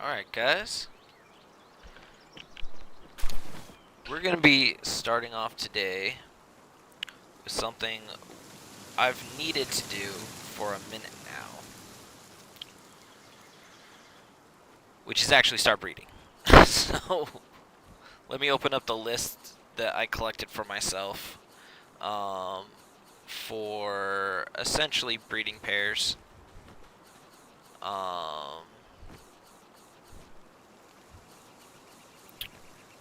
Alright, guys. We're going to be starting off today with something I've needed to do for a minute now, which is actually start breeding. So, let me open up the list that I collected for myself for essentially breeding pairs.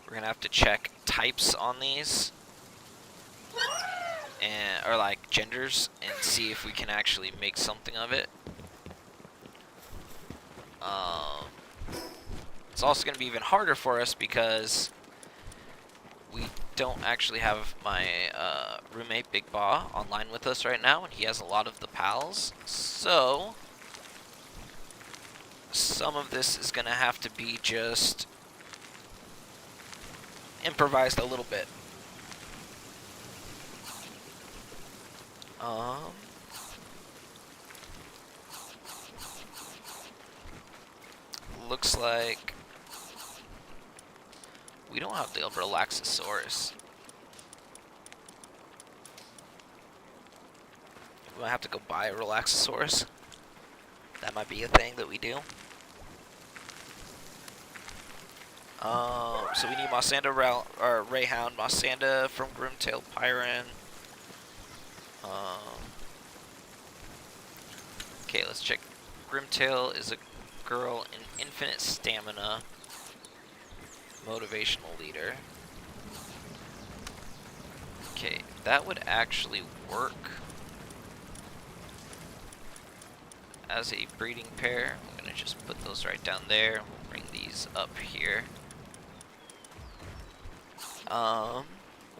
We're going to have to check types on these, or like genders, and see if we can actually make something of it. It's also going to be even harder for us because we don't actually have my roommate Big Ba online with us right now, and he has a lot of the pals. So some of this is going to have to be just improvised a little bit. Looks like we don't have the Relaxosaurus. We might have to go buy a Relaxosaurus. That might be a thing that we do. So we need Mossanda or Rayhound, Mossanda from Grimtail Pyron. Okay, let's check. Grimtail is a girl in infinite stamina, motivational leader. Okay, that would actually work as a breeding pair. I'm gonna just put those right down there. We'll bring these up here.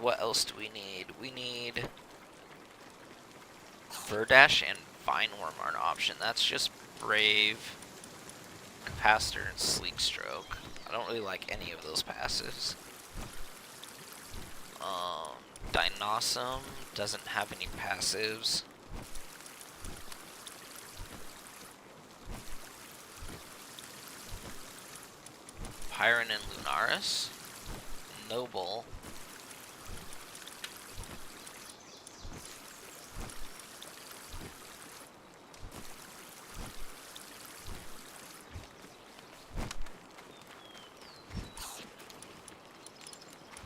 What else do we need? We need Verdash and Vineworm are an option. That's just Brave, Capacitor, and Sleek Stroke. I don't really like any of those passives. Dinossum doesn't have any passives. Pyron and Lunaris. Noble.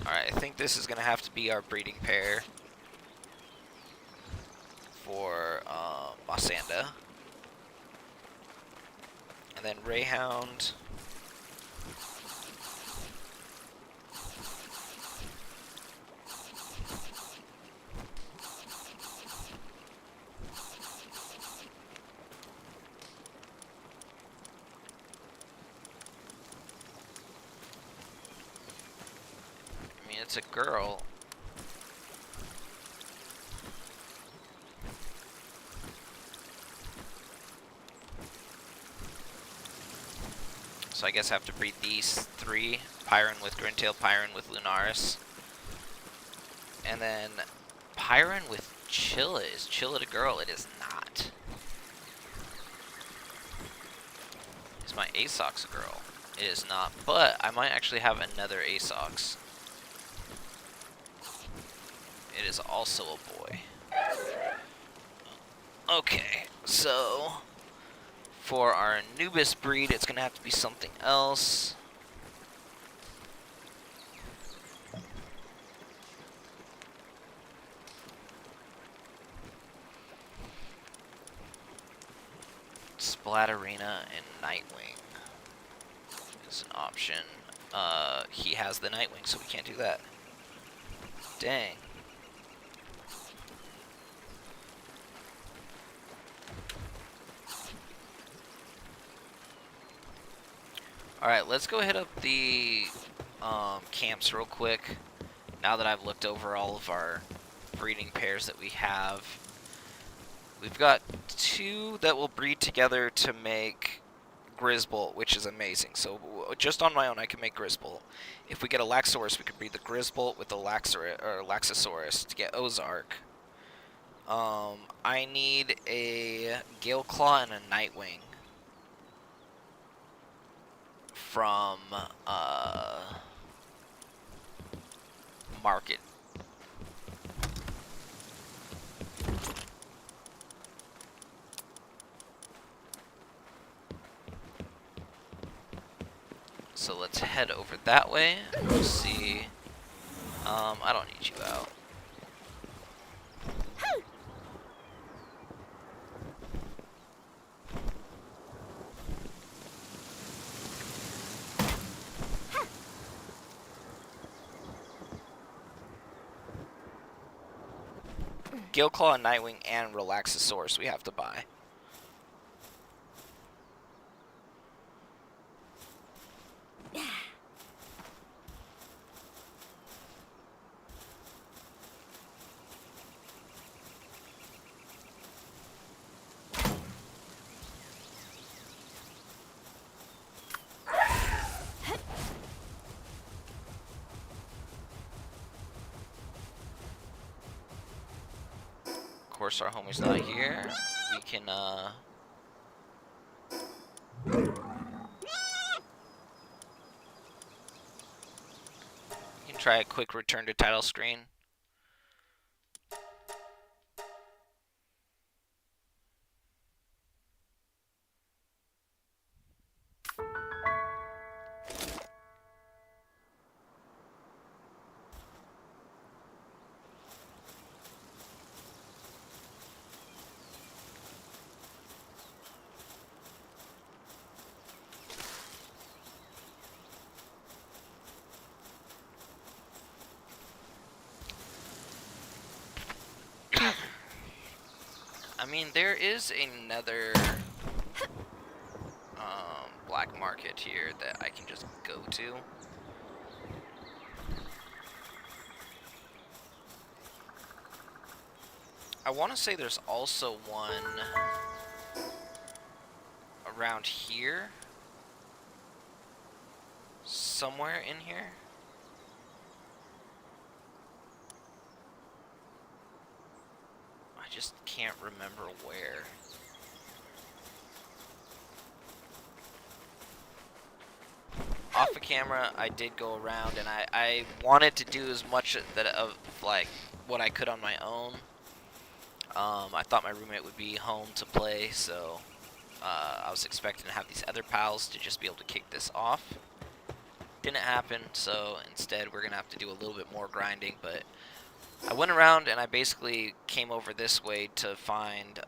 Alright, I think this is going to have to be our breeding pair for Mossanda. And then Rayhound. It's a girl. So I guess I have to breed these three. Pyron with Grintail, Pyron with Lunaris. And then Pyron with Chilla. Is Chilla a girl? It is not. Is my Asox a girl? It is not. But I might actually have another Asox. It is also a boy. Okay, so for our Anubis breed, it's going to have to be something else. Splatterina and Nightwing is an option. He has the Nightwing, so we can't do that. Dang. Alright, let's go hit up the camps real quick. Now that I've looked over all of our breeding pairs that we have. We've got two that will breed together to make Grizzbolt, which is amazing. So just on my own, I can make Grizzbolt. If we get a Laxaurus, we could breed the Grizzbolt with the Laxosaurus to get Ozark. I need a Gale Claw and a Nightwing. from market. So let's head over that way. We'll see. I don't need you out. Gilclaw, Nightwing, and Relaxosaurus we have to buy. Of course, our homie's not here. We can, try a quick return to title screen. I mean, there is another black market here that I can just go to. I want to say there's also one around here. Somewhere in here. I just can't remember where. Off of camera, I did go around, and I wanted to do as much of like what I could on my own. I thought my roommate would be home to play, so I was expecting to have these other pals to just be able to kick this off. Didn't happen, so instead we're gonna have to do a little bit more grinding. But I went around and I basically came over this way to find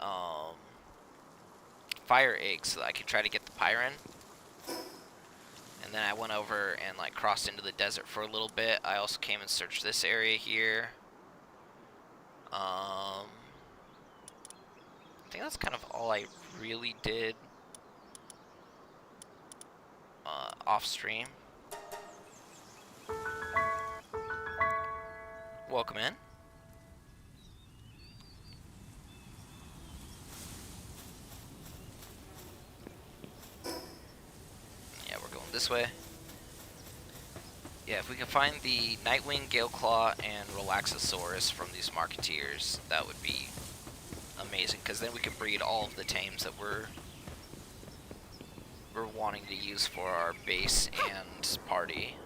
fire eggs so that I could try to get the pyren. And then I went over and like crossed into the desert for a little bit. I also came and searched this area here. I think that's kind of all I really did off stream. Welcome in. Yeah, we're going this way. Yeah, if we can find the Nightwing, Galeclaw, and Relaxosaurus from these Marketeers, that would be amazing, because then we can breed all of the tames that we're wanting to use for our base and party.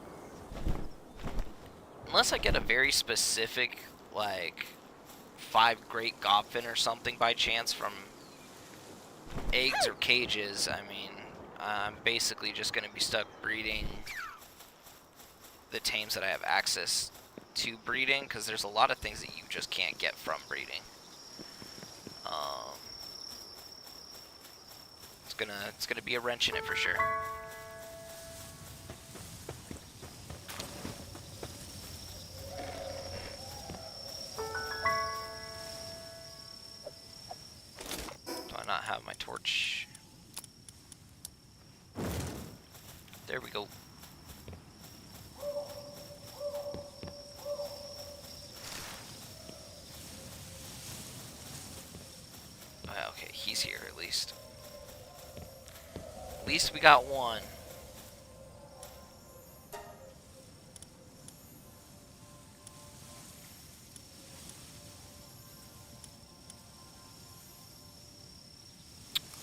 Unless I get a very specific, like, 5 Great Gobfin or something by chance from eggs or cages, I mean, I'm basically just going to be stuck breeding the tames that I have access to breeding, because there's a lot of things that you just can't get from breeding. It's gonna be a wrench in it for sure. Do I not have my torch? There we go. Okay, he's here at least. At least we got one.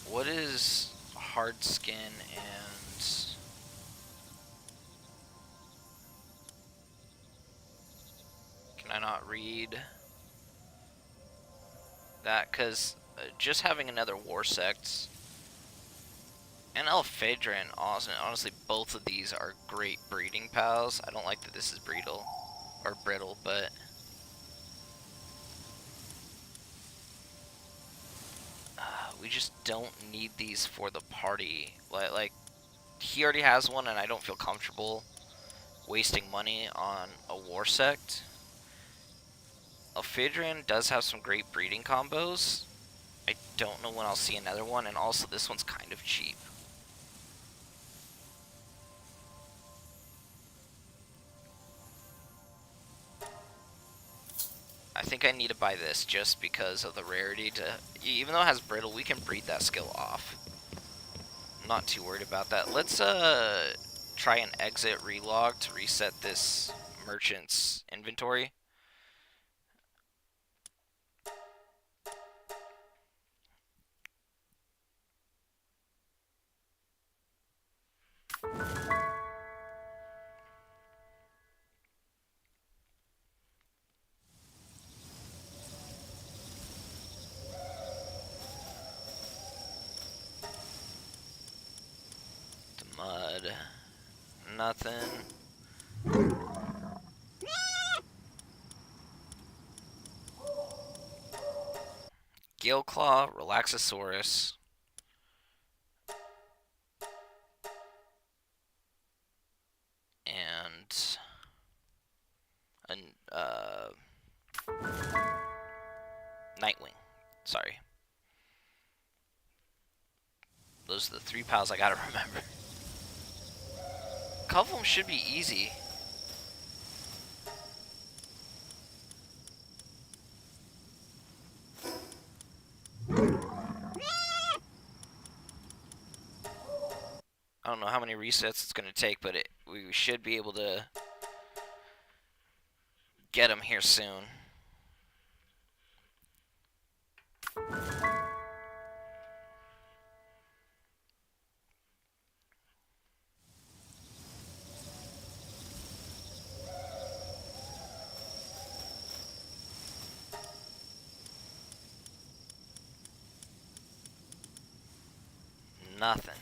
What is hard skin and I not read that? Because just having another War Sect and Elphedran, honestly, both of these are great breeding pals. I don't like that this is brittle, but we just don't need these for the party. Like he already has one, and I don't feel comfortable wasting money on a War Sect. Elphedran does have some great breeding combos. I don't know when I'll see another one, and also this one's kind of cheap. I think I need to buy this just because of the rarity to... Even though it has brittle, we can breed that skill off. I'm not too worried about that. Let's try and exit relog to reset this merchant's inventory. The mud. Nothing. Gale-Claw, Relaxosaurus. And... Nightwing. Sorry. Those are the 3 pals I gotta remember. A couple of them should be easy. I don't know how many resets it's going to take, but we should be able to get them here soon. Nothing.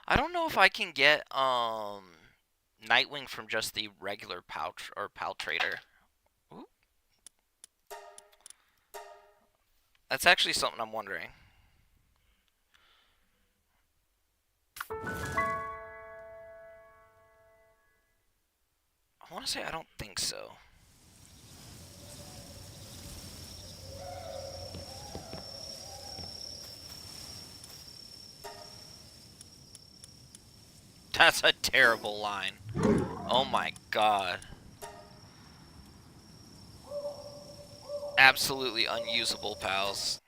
I don't know if I can get Nightwing from just the regular pal trader. Ooh. That's actually something I'm wondering. I want to say I don't think so. That's a terrible line. Oh my god. Absolutely unusable, pals.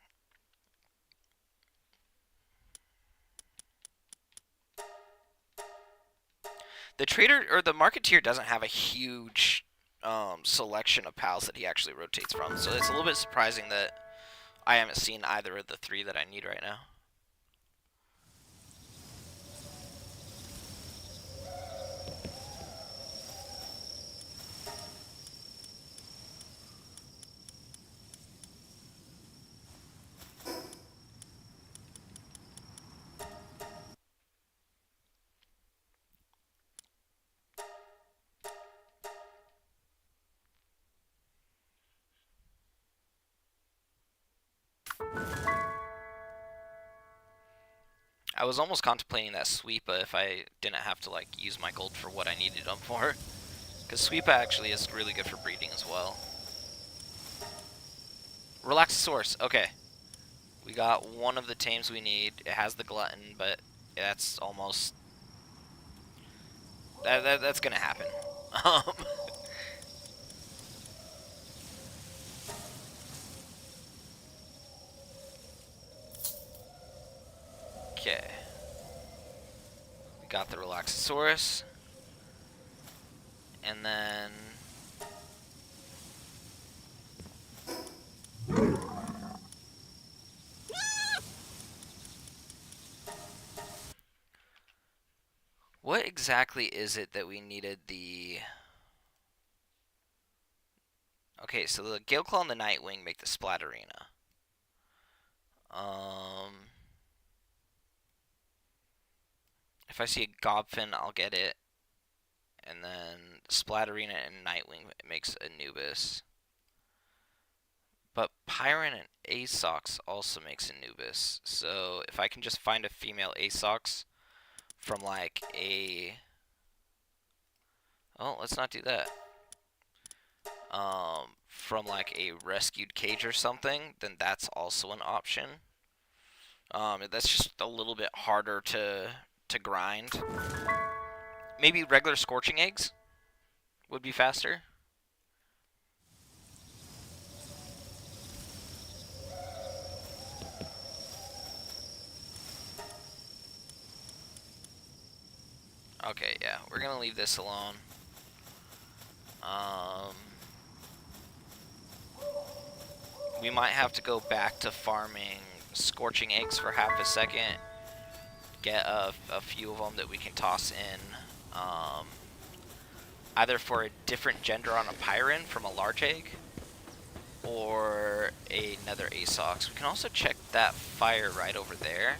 The trader, or the marketeer, doesn't have a huge selection of pals that he actually rotates from, so it's a little bit surprising that I haven't seen either of the 3 that I need right now. I was almost contemplating that Sweepa if I didn't have to like use my gold for what I needed them for. Because Sweepa actually is really good for breeding as well. Relaxosaurus, okay. We got one of the tames we need. It has the glutton, but that's almost... That's gonna happen. Okay. We got the Relaxosaurus. And then... exactly is it that we needed the... Okay, so the Gale Claw and the Nightwing make the Splatterina. If I see a Gobfin, I'll get it. And then Splatterina and Nightwing makes Anubis. But Pyron and Asox also makes Anubis. So if I can just find a female Asox from like a... Oh, let's not do that. From like a rescued cage or something, then that's also an option. That's just a little bit harder to grind. Maybe regular Scorching Eggs would be faster. Okay, yeah, we're gonna leave this alone. We might have to go back to farming Scorching Eggs for half a second. Get a few of them that we can toss in. Either for a different gender on a Pyron from a large egg, or another Asox. We can also check that fire right over there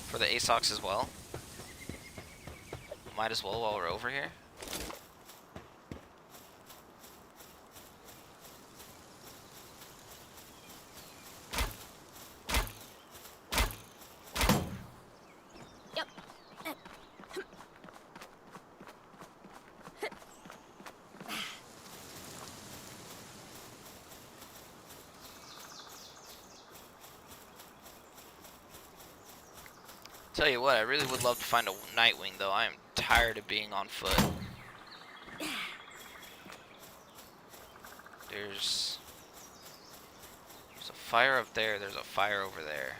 for the Asox as well. Might as well while we're over here. Tell you what, I really would love to find a Nightwing, though. I am tired of being on foot. There's a fire up there. There's a fire over there.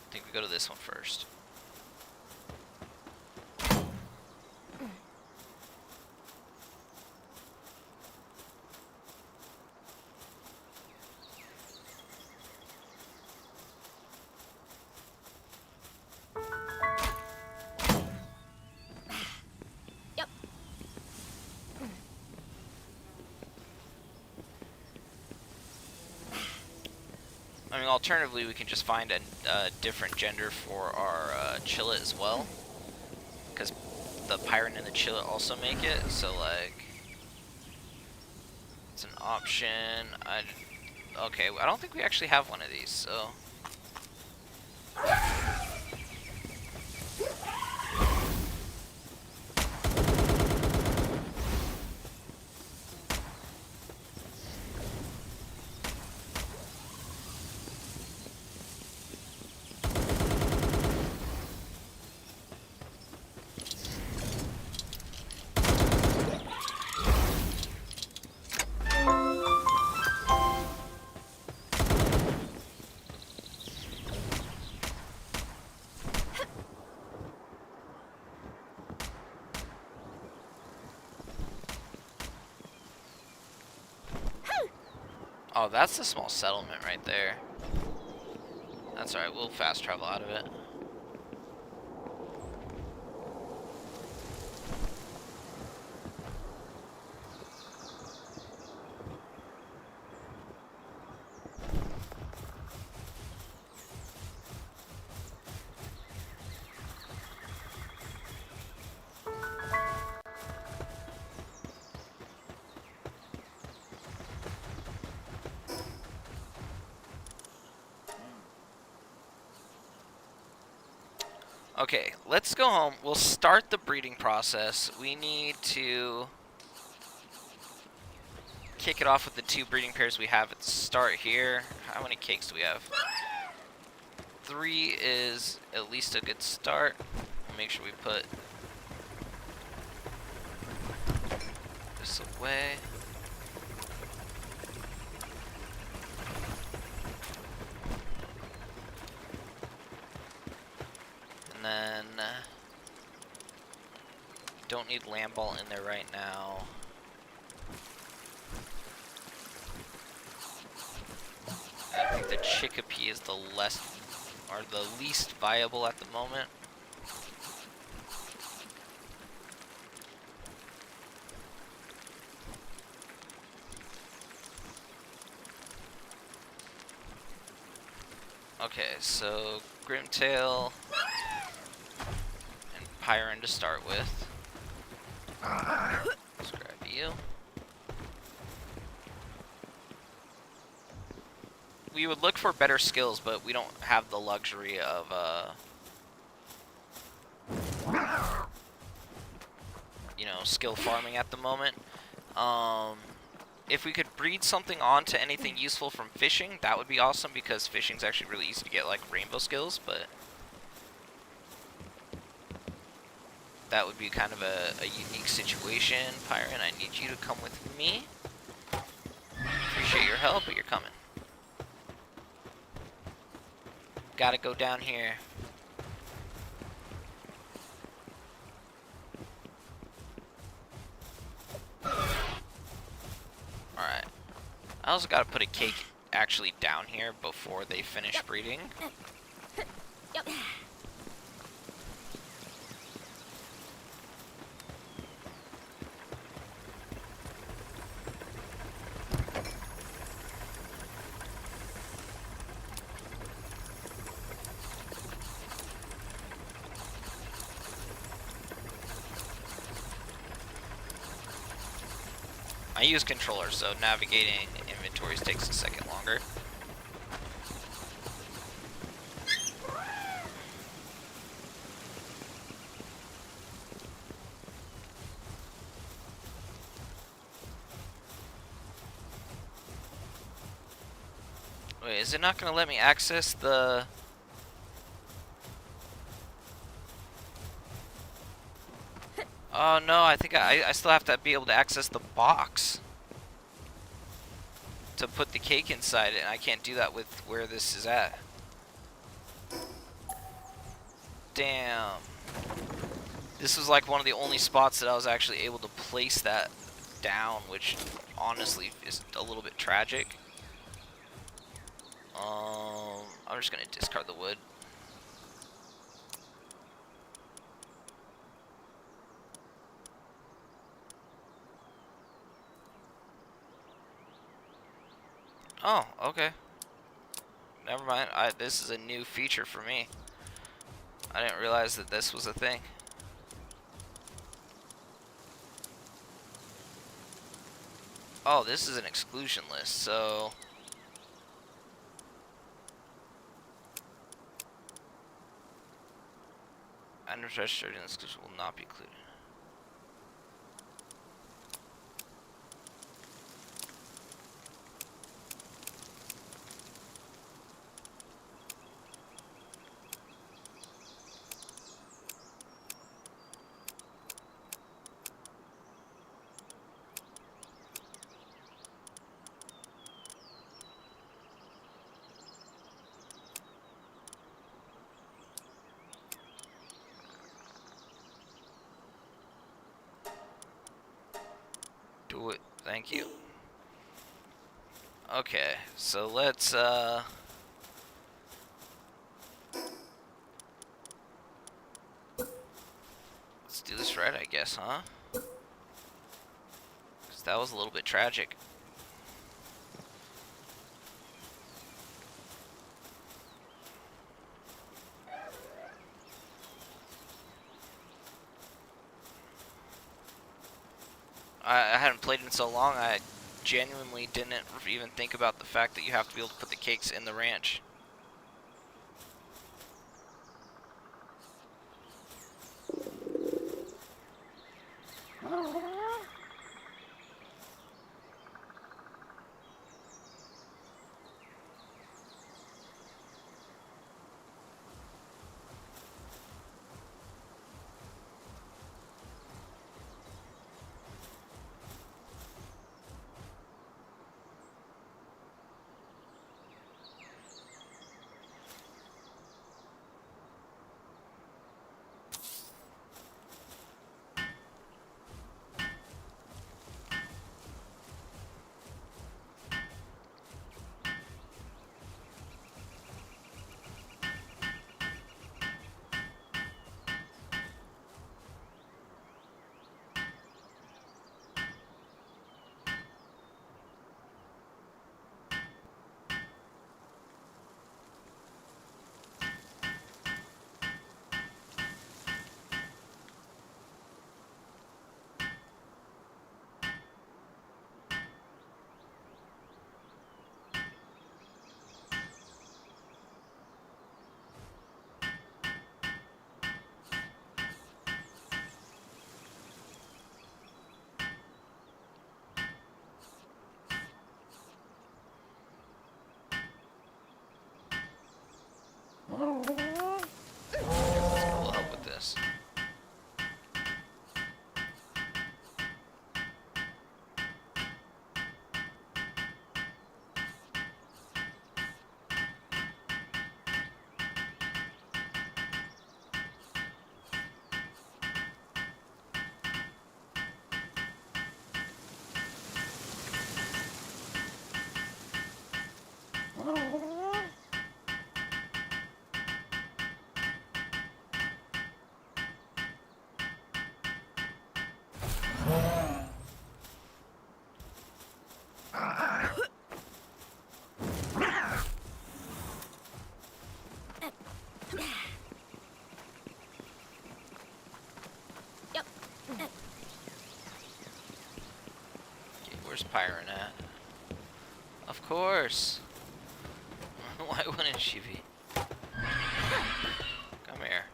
I think we go to this one first. I mean, alternatively, we can just find a different gender for our Chillet as well, because the Pyron and the Chillet also make it. So, like, it's an option. Okay, I don't think we actually have one of these. So. Oh, that's the small settlement right there. That's alright, we'll fast travel out of it. Okay, let's go home. We'll start the breeding process. We need to kick it off with the 2 breeding pairs we have at the start here. How many cakes do we have? 3 is at least a good start. Make sure we put this away. And then don't need Lamb Ball in there right now. I think the Chickapea is the least viable at the moment. Okay, so Grimtail and Pyron to start with. Let's grab you. We would look for better skills, but we don't have the luxury of, you know, skill farming at the moment. If we could breed something onto anything useful from fishing, that would be awesome, because fishing's actually really easy to get, like, rainbow skills, but that would be kind of a unique situation. Pyron, I need you to come with me. Appreciate your help, but you're coming. Gotta go down here. Alright. I also gotta put a cake actually down here before they finish breeding. Yep. I use controllers, so navigating inventories takes a second longer. Wait, is it not going to let me access the... Oh no, I think I still have to be able to access the box to put the cake inside it, and I can't do that with where this is at. Damn. This was like one of the only spots that I was actually able to place that down, which honestly is a little bit tragic. I'm just gonna discard the wood. Oh, okay. Never mind. This is a new feature for me. I didn't realize that this was a thing. Oh, this is an exclusion list, so... Items registered in this exclusion will not be included. Do it. Thank you. Okay, so let's do this right, I guess, huh? 'Cause that was a little bit tragic. I hadn't played in so long, I genuinely didn't even think about the fact that you have to be able to put the cakes in the ranch. Where's Pyron at? Of course. Why wouldn't she be? Come here.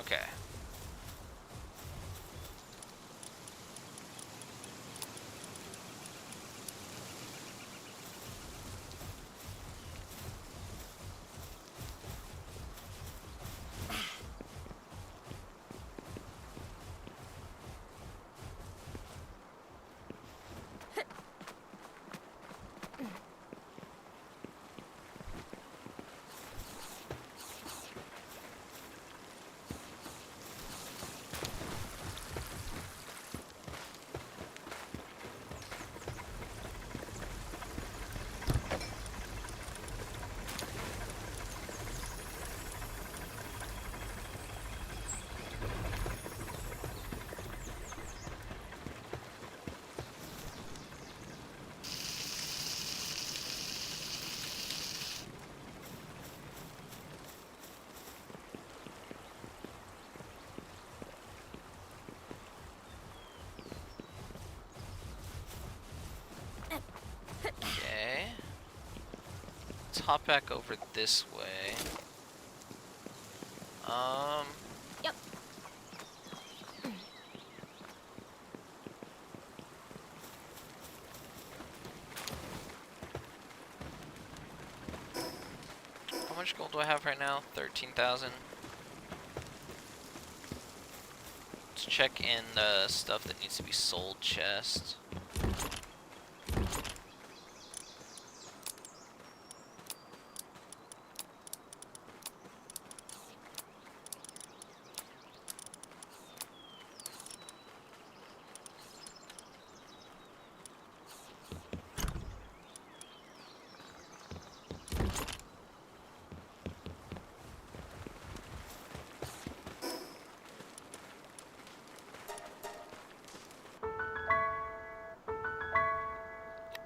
Okay. Okay. Let's hop back over this way. Yep. How much gold do I have right now? 13,000. Let's check in the stuff that needs to be sold chest.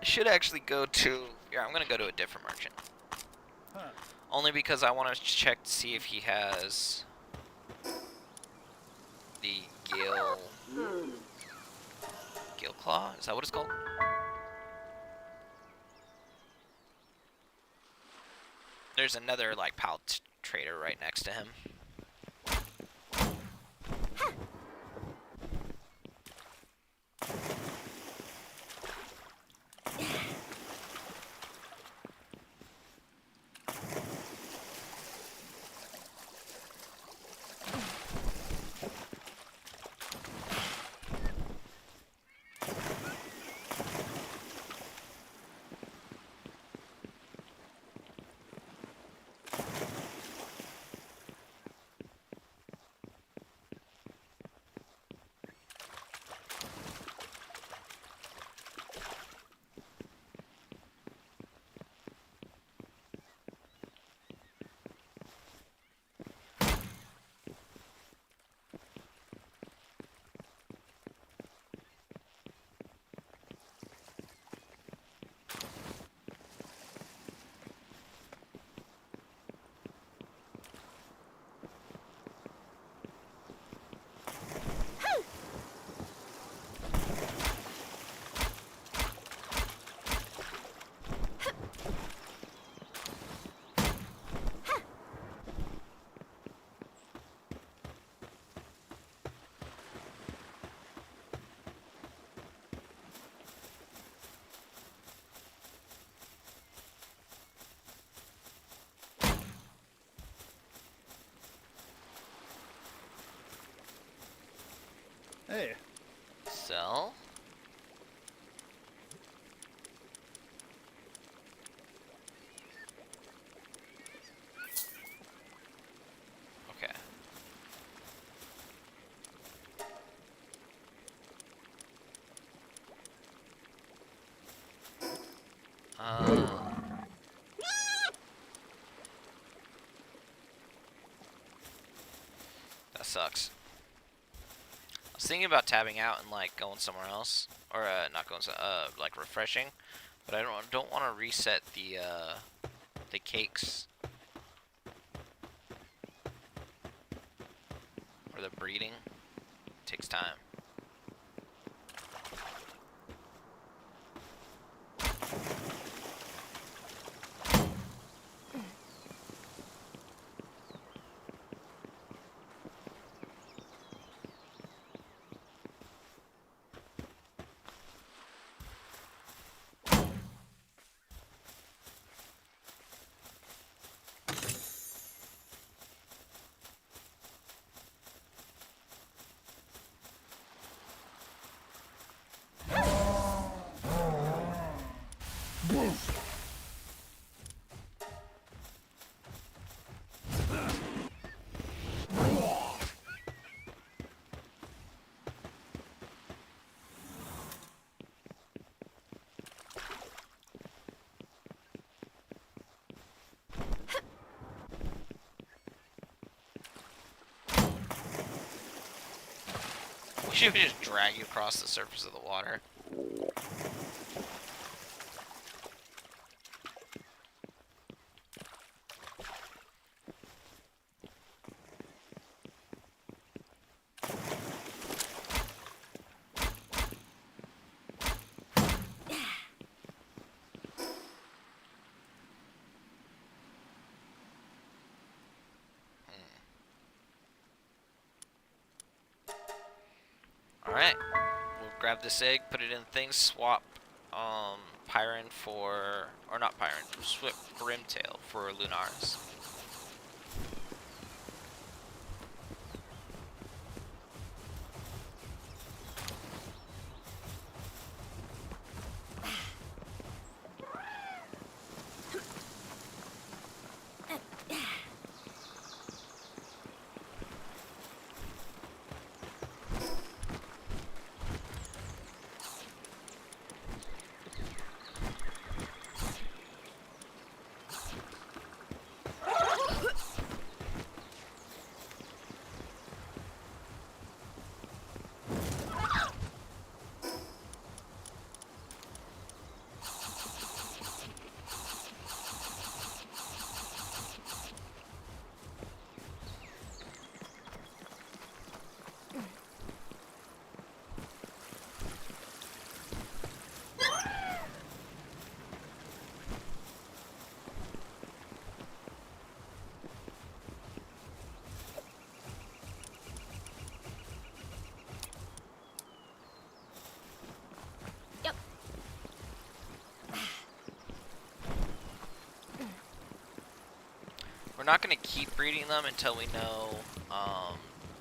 I should actually go to... Yeah, I'm gonna go to a different merchant. Huh. Only because I want to check to see if he has the Gale Claw? Is that what it's called? There's another, like, pal trader right next to him. Hey. Sell. Okay. That sucks. I was thinking about tabbing out and like going somewhere else, or like refreshing, but I don't want to reset the the cakes or the breeding takes time. Should we just drag you across the surface of the water? Alright. We'll grab this egg, put it in things, swap Pyron for, or not Pyron, swap Grimtail for Lunaris. Yep. We're not going to keep breeding them until we know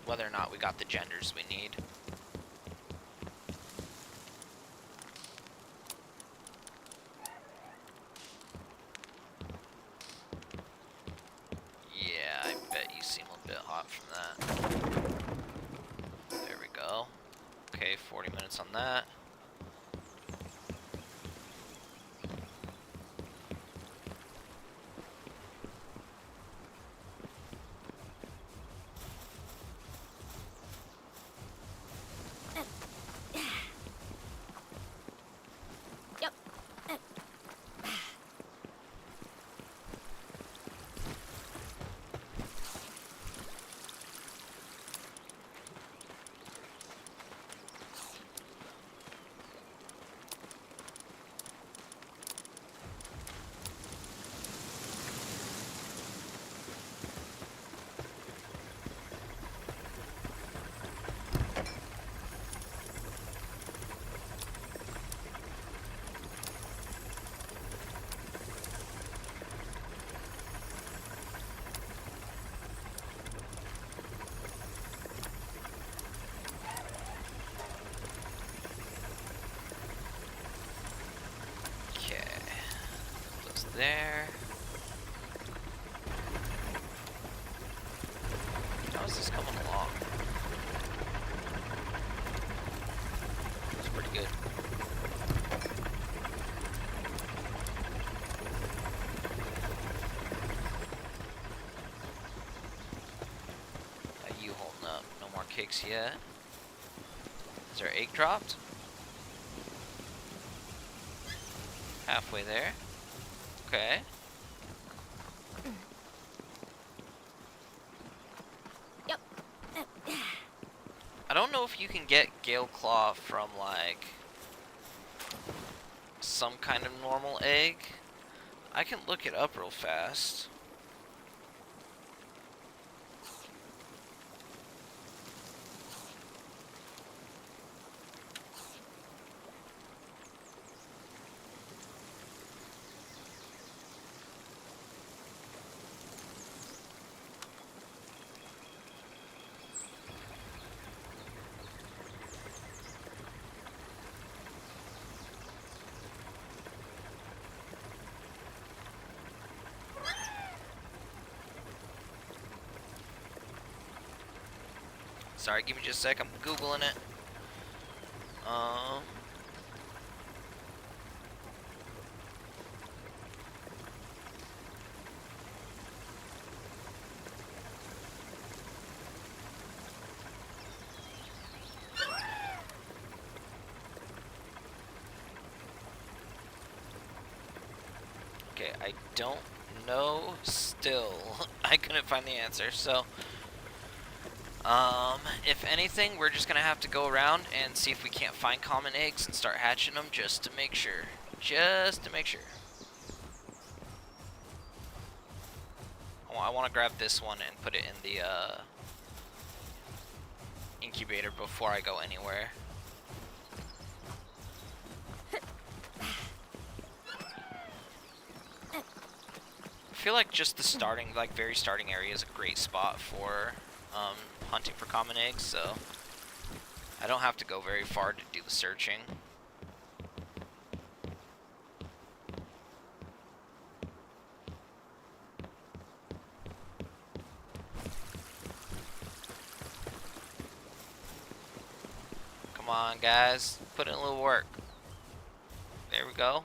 whether or not we got the genders we need. Yeah, I bet you seem a bit hot from that. There we go. Okay, 40 minutes on that. Yep. There. How is this coming along? It's pretty good. How you holding up? No more cakes yet. Is our egg dropped? Halfway there. Okay. you can get Gale Claw from, like, some kind of normal egg. I can look it up real fast. Sorry, give me just a sec. I'm Googling it. Okay, I don't know still. I couldn't find the answer, so... if anything, we're just gonna have to go around and see if we can't find common eggs and start hatching them just to make sure. Just to make sure. I want to grab this one and put it in the, incubator before I go anywhere. I feel like just the starting, like, very starting area is a great spot for, hunting for common eggs, so I don't have to go very far to do the searching. Come on, guys, put in a little work. There we go.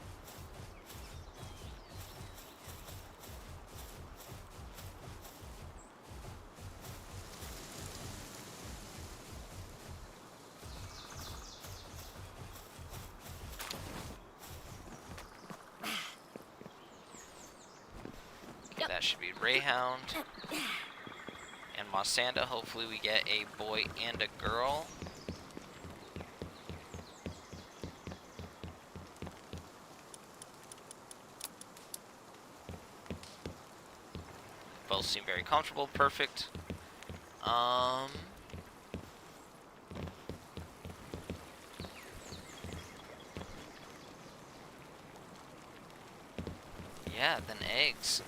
That should be Rayhound and Mossanda. Hopefully we get a boy and a girl. Both seem very comfortable. Perfect. Yeah, then eggs.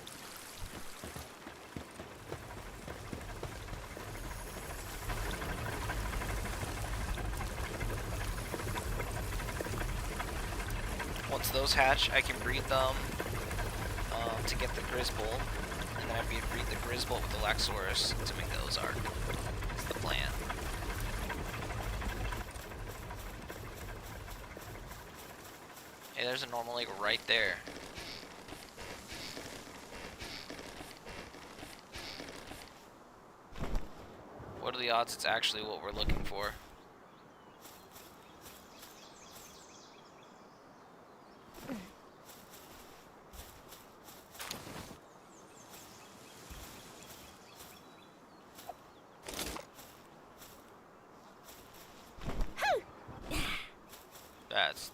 Once those hatch, I can breed them to get the Grizzbolt, and then I breed the Grizzbolt with the Laxorus to make the Ozark. That's the plan. Hey, there's a normal egg right there. What are the odds it's actually what we're looking for?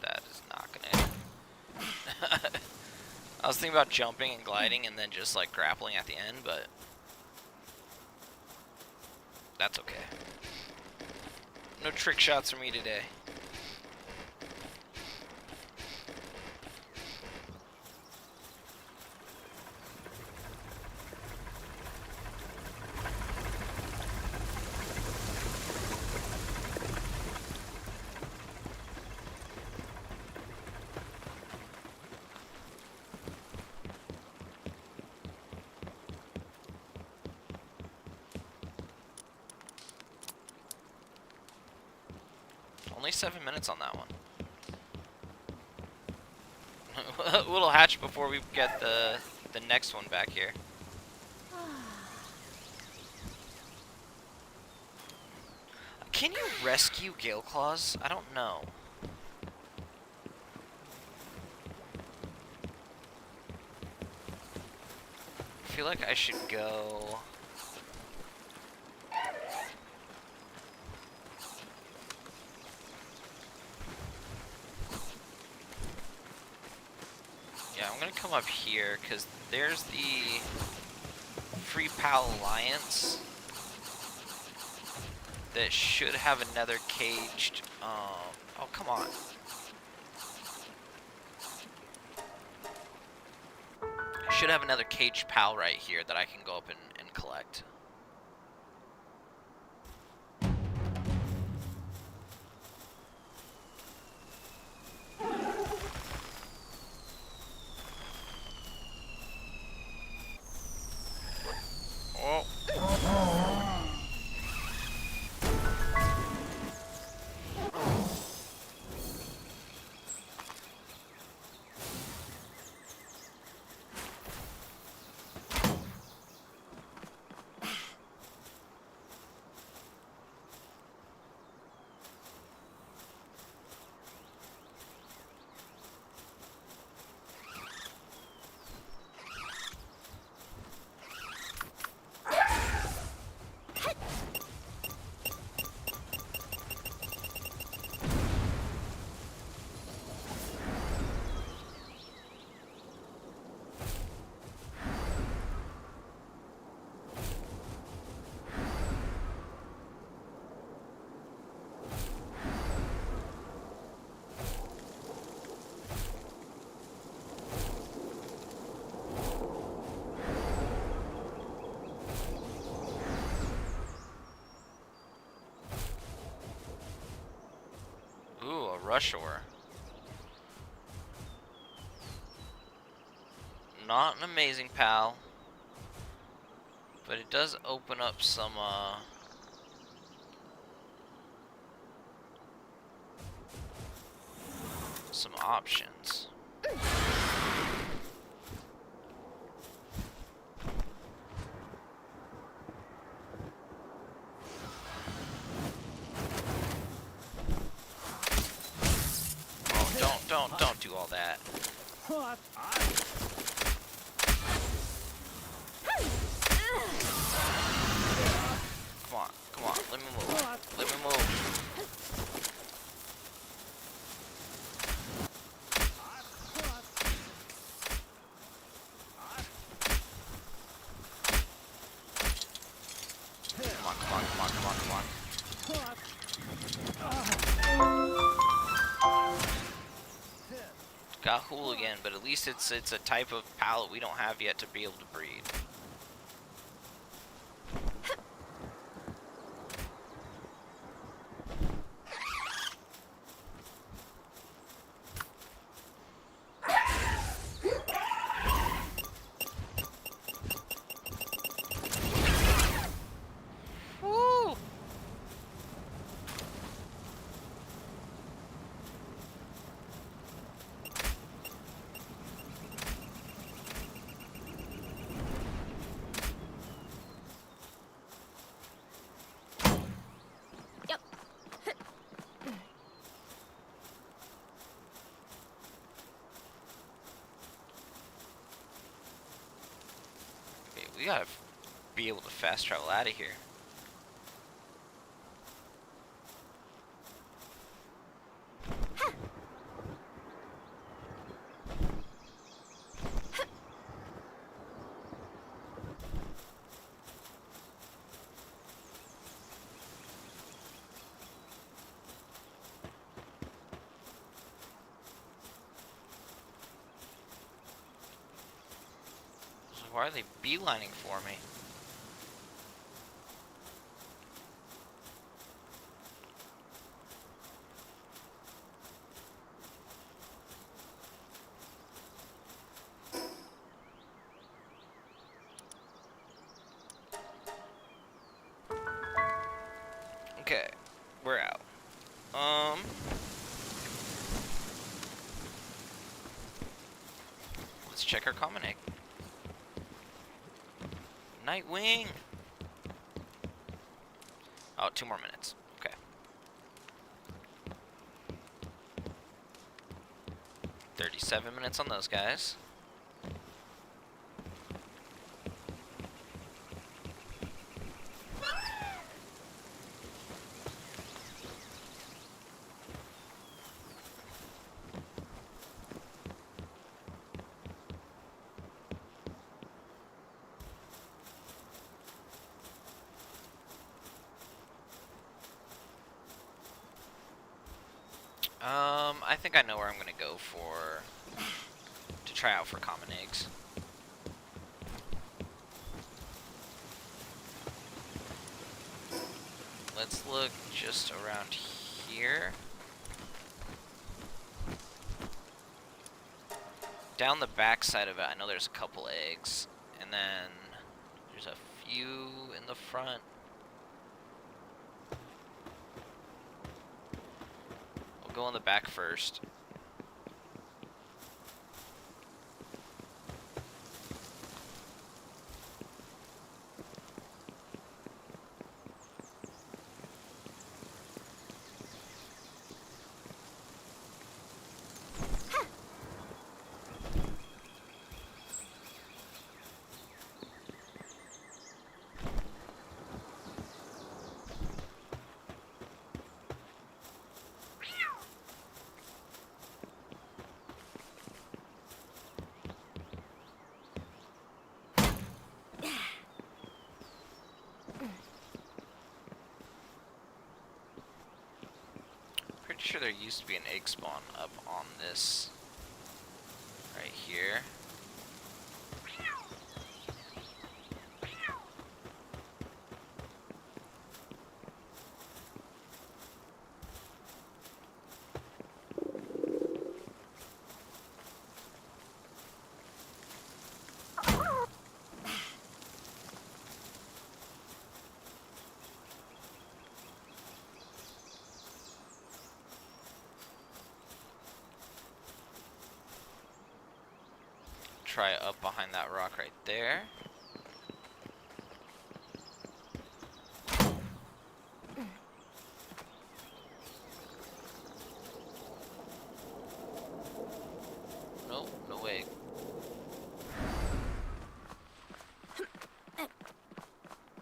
That is not gonna... I was thinking about jumping and gliding and then just like grappling at the end, but that's okay. No trick shots for me today. Only 7 minutes on that one. We'll hatch before we get the next one back here. Can you rescue Gale Claws? I don't know. I feel like I should go... I'm gonna come up here because there's the Free Pal Alliance that should have another caged. Oh, come on. Should have another caged pal right here that I can go up and collect. Oh. Ooh, a rush ore. Not an amazing pal, but it does open up some options. Oh, don't do all that. Come on, let me move. Let me move. Come on. Got hooligan, but at least it's a type of pallet we don't have yet to be able to breed. We gotta be able to fast travel out of here. So why are they beelining for me? Okay, we're out. Let's check our common egg. Nightwing! Oh, 2 more minutes. Okay. 37 minutes on those guys. I think I know where I'm gonna go to try out for common eggs. Let's look just around here. Down the back side of it, I know there's a couple eggs. And then there's a few in the front. We'll go on the back first. Pretty sure there used to be an egg spawn up on this right here. Try up behind that rock right there. Nope, no egg.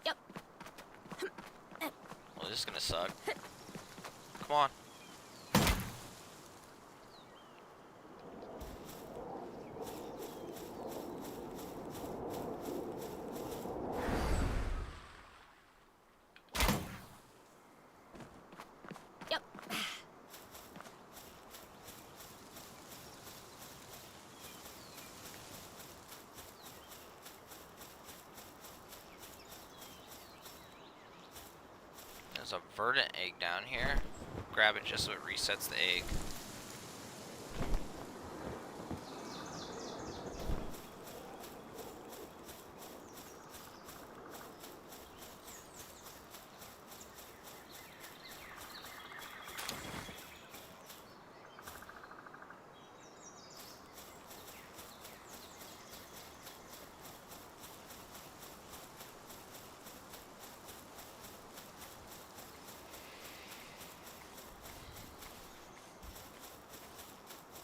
Yep. Well, this is gonna suck. Come on. Yep. There's a verdant egg down here. Grab it just so it resets the egg.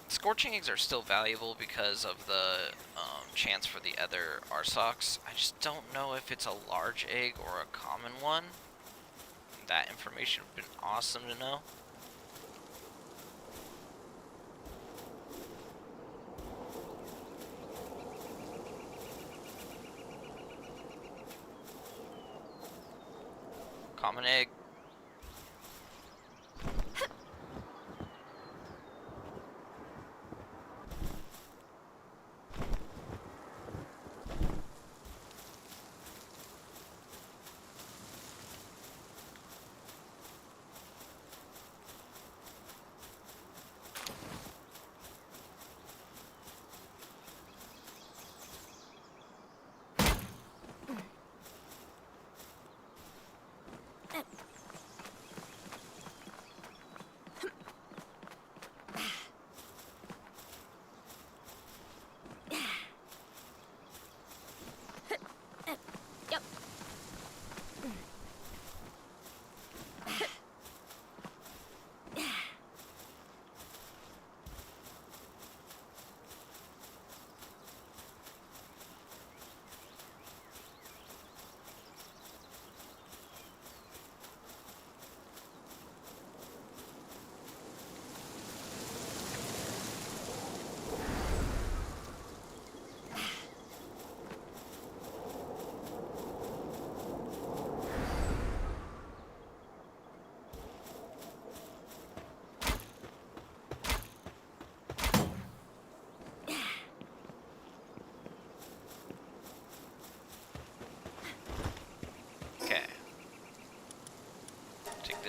Scorching eggs are still valuable because of the chance for the other RSOCs. I just don't know if it's a large egg or a common one. That information would have been awesome to know. Common egg.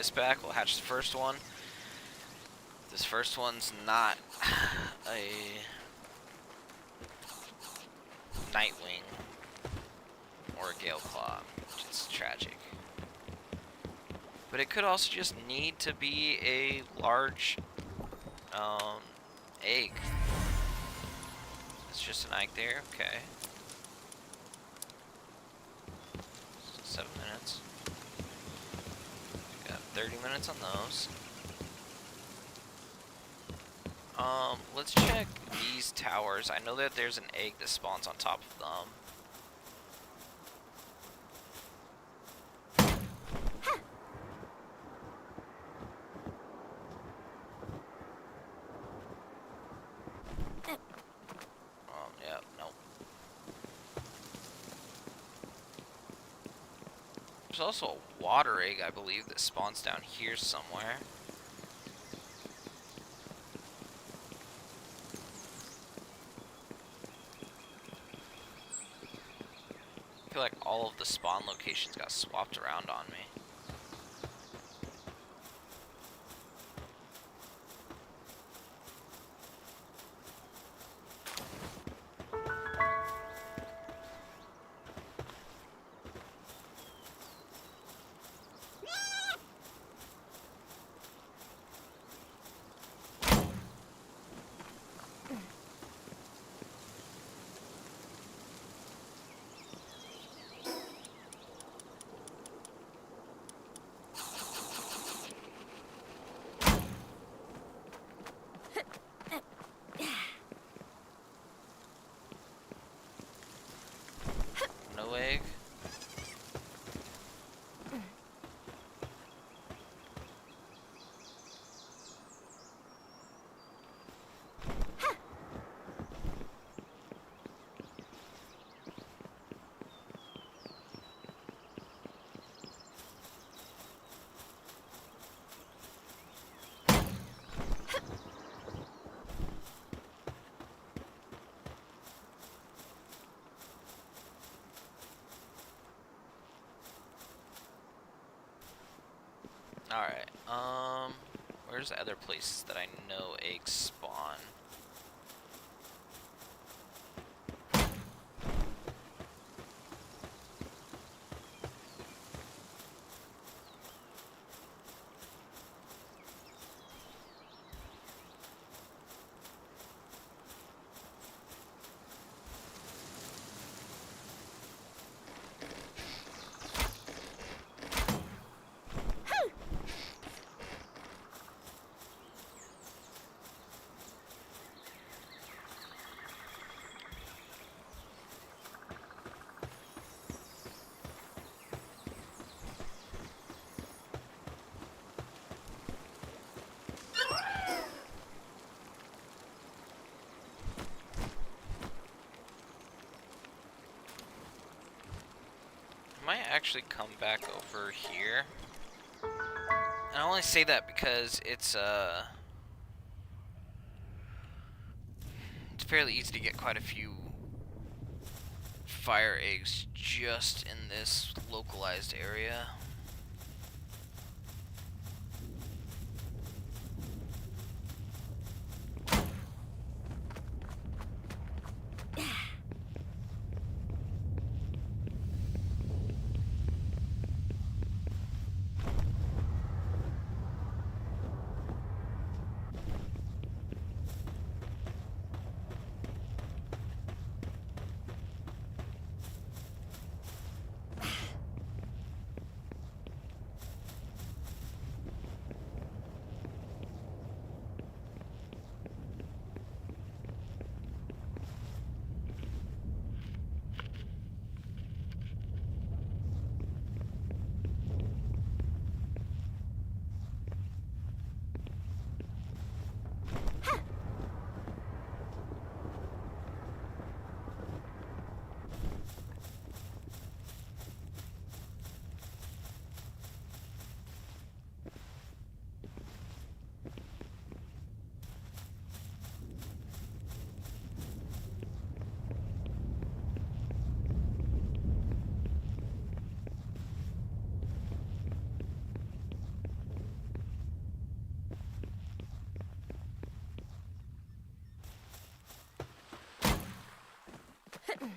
this back. We'll hatch the first one. This first one's not a Nightwing or a Gale Claw, which is tragic. But it could also just need to be a large egg. It's just an egg there, okay. Still 7 minutes. We got 30 minutes on those. Let's check these towers. I know that there's an egg that spawns on top of them. Yeah, nope. There's also a water egg, I believe, that spawns down here somewhere. I feel like all of the spawn locations got swapped around on me. No egg. Alright, where's the other places that I know eggs spawn? I might actually come back over here. And I only say that because it's fairly easy to get quite a few fire eggs just in this localized area. Yep.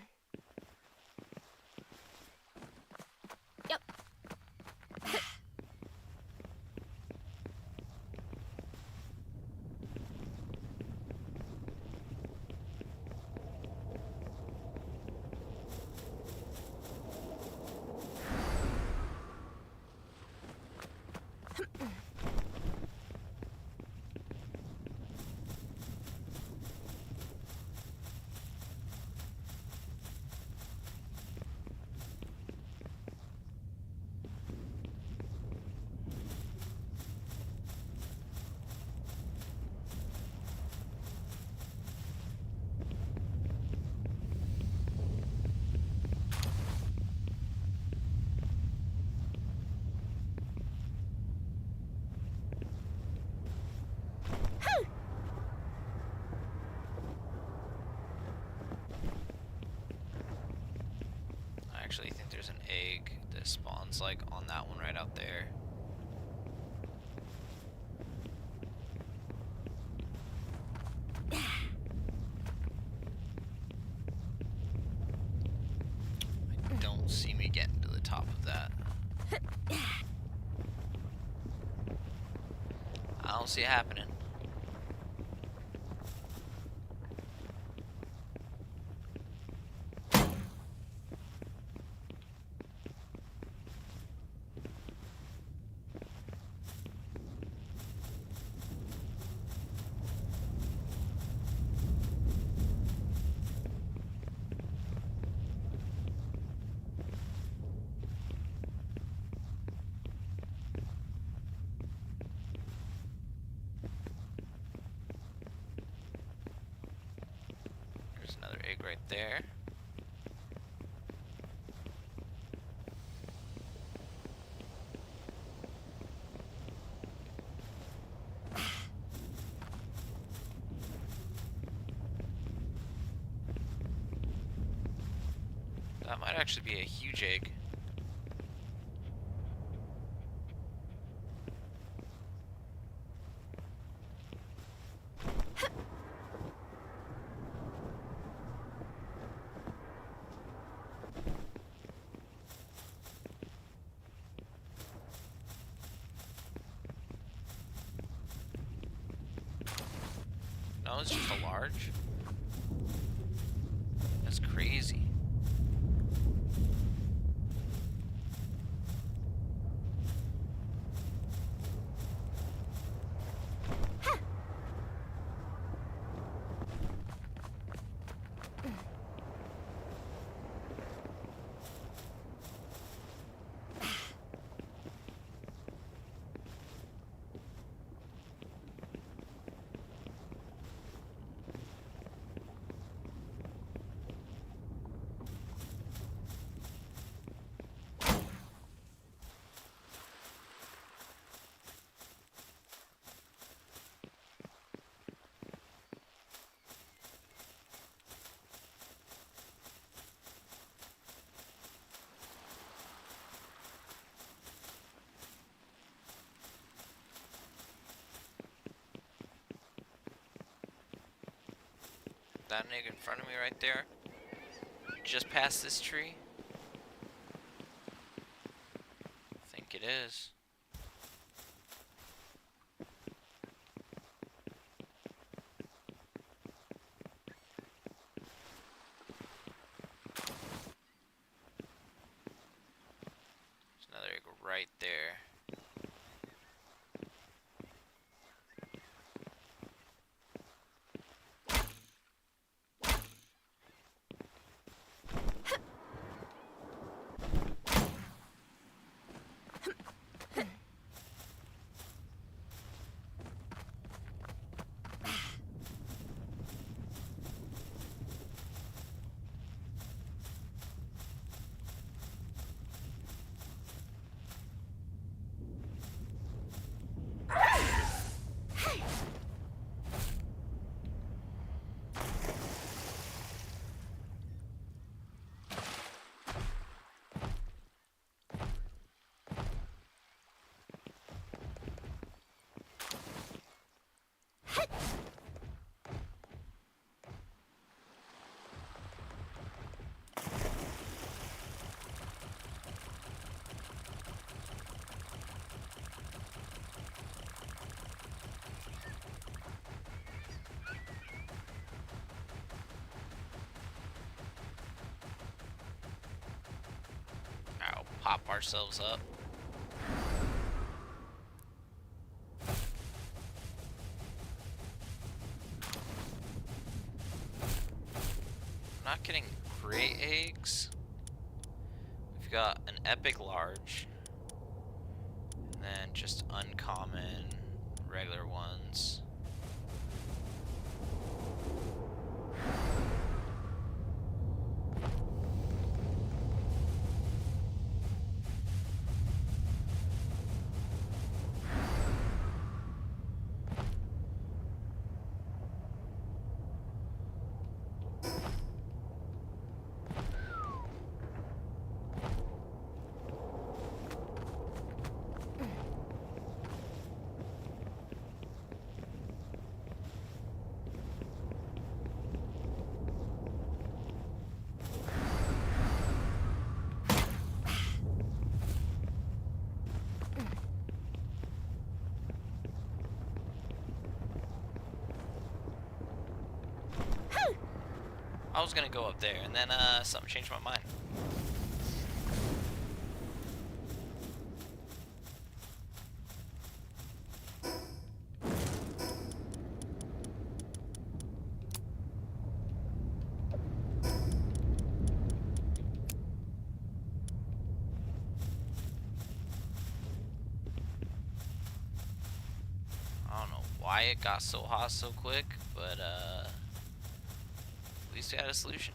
I actually think there's an egg that spawns like on that one right out there. I don't see me getting to the top of that. I don't see it happening. There's another egg right there. That might actually be a huge egg. No, it's just a large. That's crazy. That egg in front of me right there, just past this tree. I think it is. There's another egg right there. pop ourselves up. I'm not getting great eggs. We've got an epic large, and then just uncommon regular ones. I was gonna go up there, and then something changed my mind. I don't know why it got so hot so quick, but at least we had a solution.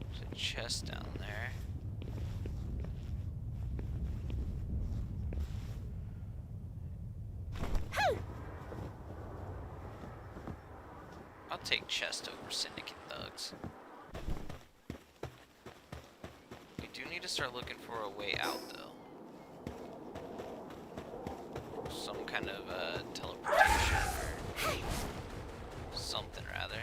There's a chest down there. I'll take chest over syndicate thugs. We do need to start looking for a way out, though. Some kind of teleportation or something, rather.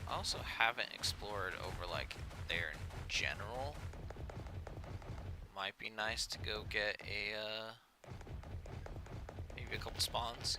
I also haven't explored over, like, there in general. Might be nice to go get a, maybe a couple spawns.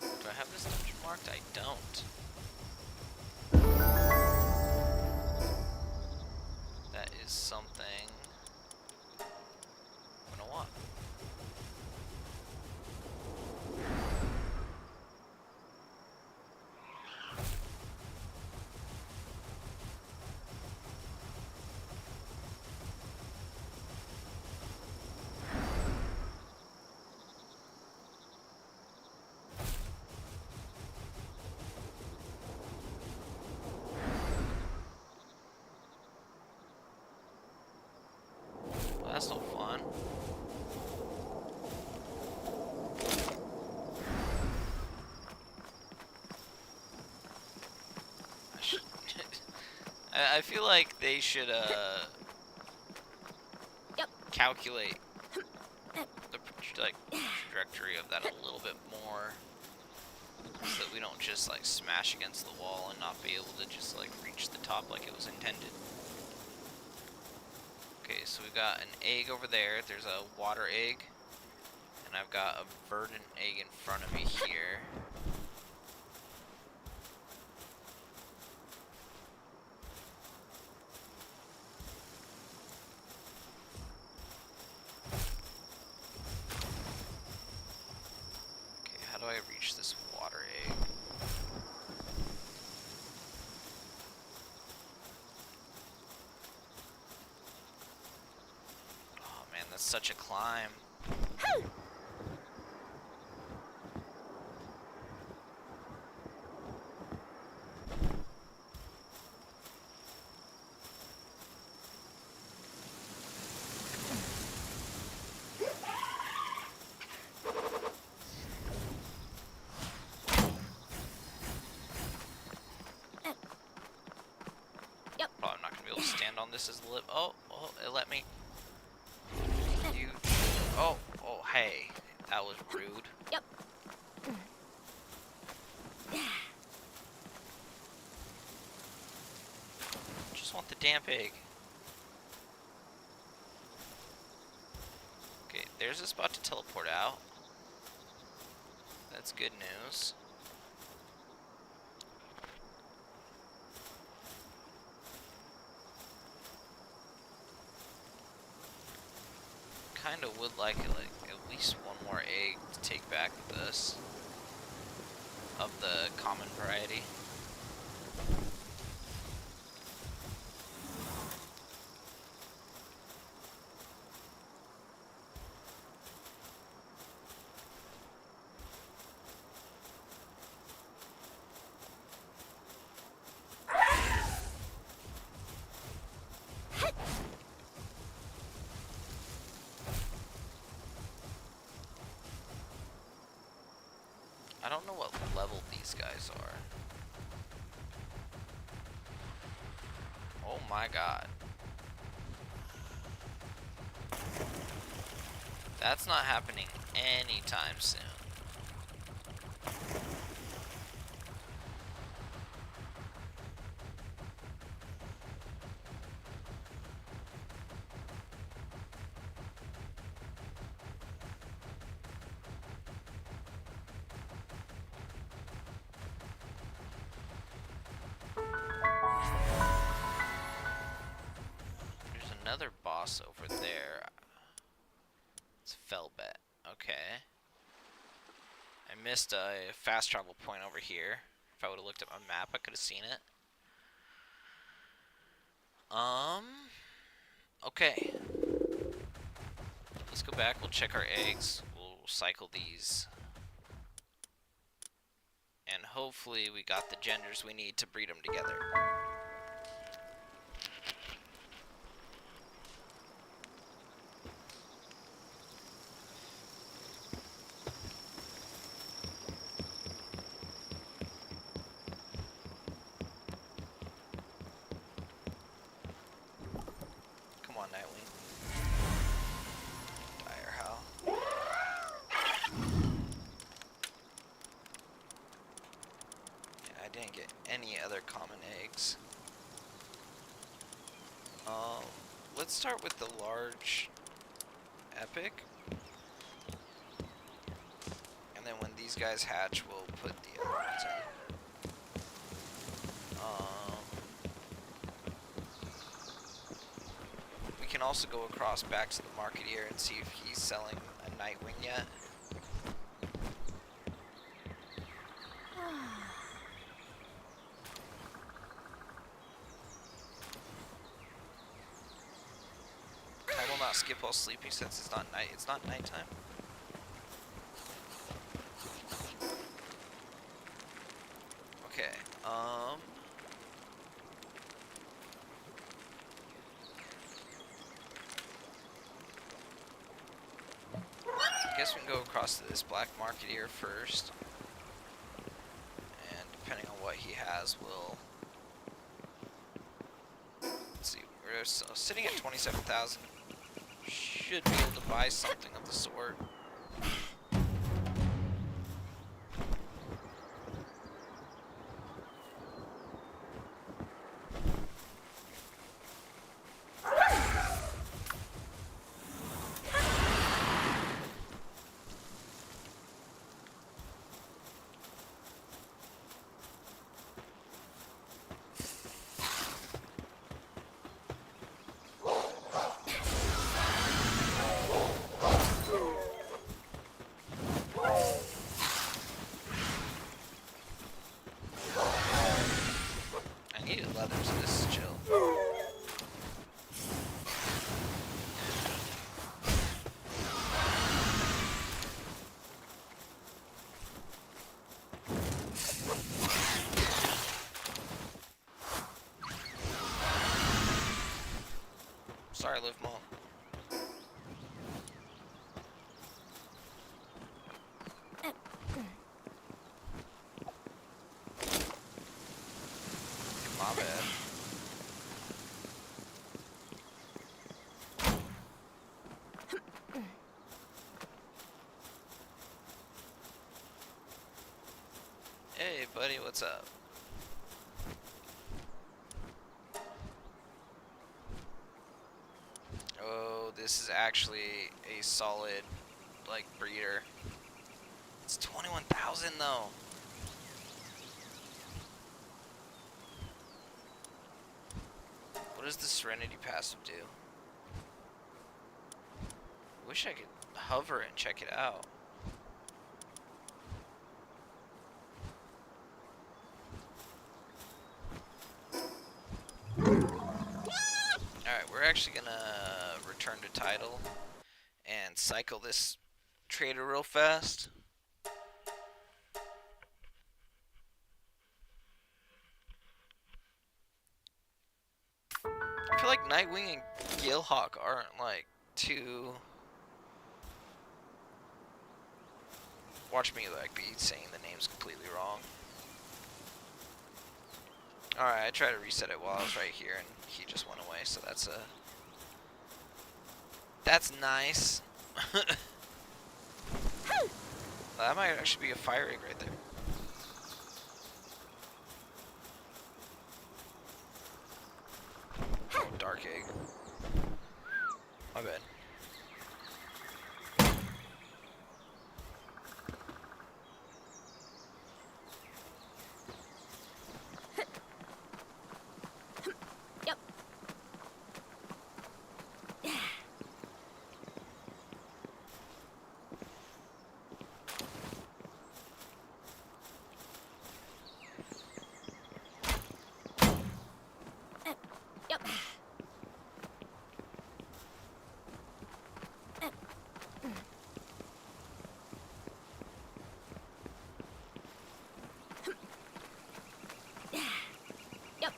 Do I have this dungeon marked? I don't. That is something I'm gonna want. Well, that's no fun. I feel like they should Yep. calculate the trajectory of that a little bit more, so that we don't just like smash against the wall and not be able to just like reach the top like it was intended. Okay, so we've got an egg over there. There's a water egg, and I've got a verdant egg in front of me here. How do I reach this water egg? such a climb. Yep. Probably not gonna be able to stand on this as a lip. Oh, it let me. You. Oh, hey, that was rude. Yep. Just want the damn pig. Okay, there's a spot to teleport out. That's good news. Kinda would like at least one more egg to take back with us of the common variety. I don't know what level these guys are. Oh my god. That's not happening anytime soon. There's another boss over there. It's Felbet. Okay. I missed a fast travel point over here. If I would have looked at my map, I could have seen it. Okay. Let's go back. We'll check our eggs. We'll cycle these. And hopefully we got the genders we need to breed them together. Come on, Nightwing. Dire Howl. Yeah, I didn't get any other common eggs. Let's start with the large epic. And then when these guys hatch, we'll put the other ones in. We can also go across back to the market here and see if he's selling a Nightwing yet. I will not skip while sleeping since it's not night. It's not nighttime. Okay. I guess we can go across to this black market here first. And depending on what he has, we'll... Let's see. We're sitting at 27,000. Should be able to buy something of the sort. Leathers, this is chill. I live, Mom. My bad. Hey, buddy, what's up? Oh, this is actually a solid, like, breeder. It's 21,000 though. What does the Serenity passive do? Wish I could hover and check it out. Alright, we're actually gonna return to title and cycle this trader real fast. I feel like Nightwing and Gilhawk aren't like too... Watch me like be saying the names completely wrong. Alright, I tried to reset it while I was right here and he just went away, so that's a... That's nice. That might actually be a fire egg right there. Oh, dark egg. My bad. Yep. Yep. Yep.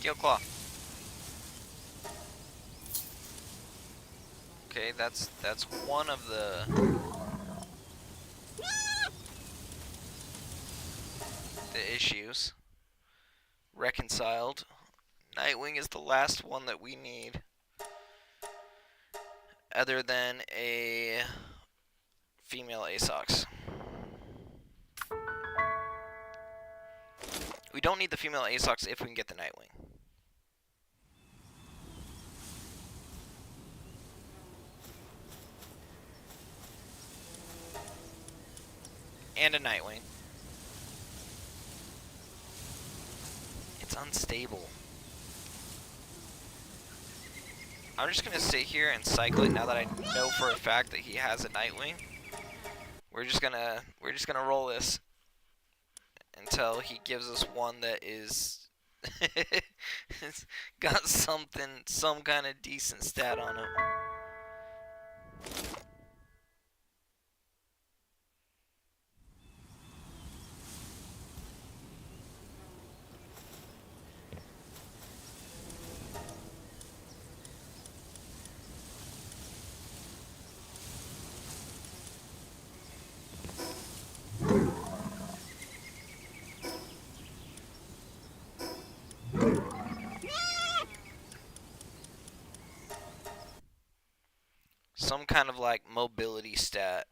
Gale Claw. Okay, that's one of the issues reconciled. Nightwing is the last one that we need, other than a female ASOX. We don't need the female ASOX if we can get the Nightwing. And a Nightwing. It's unstable. I'm just gonna sit here and cycle it now that I know for a fact that he has a Nightwing. we're just gonna roll this until he gives us one that is it's got some kind of decent stat on it. Some kind of like mobility stat.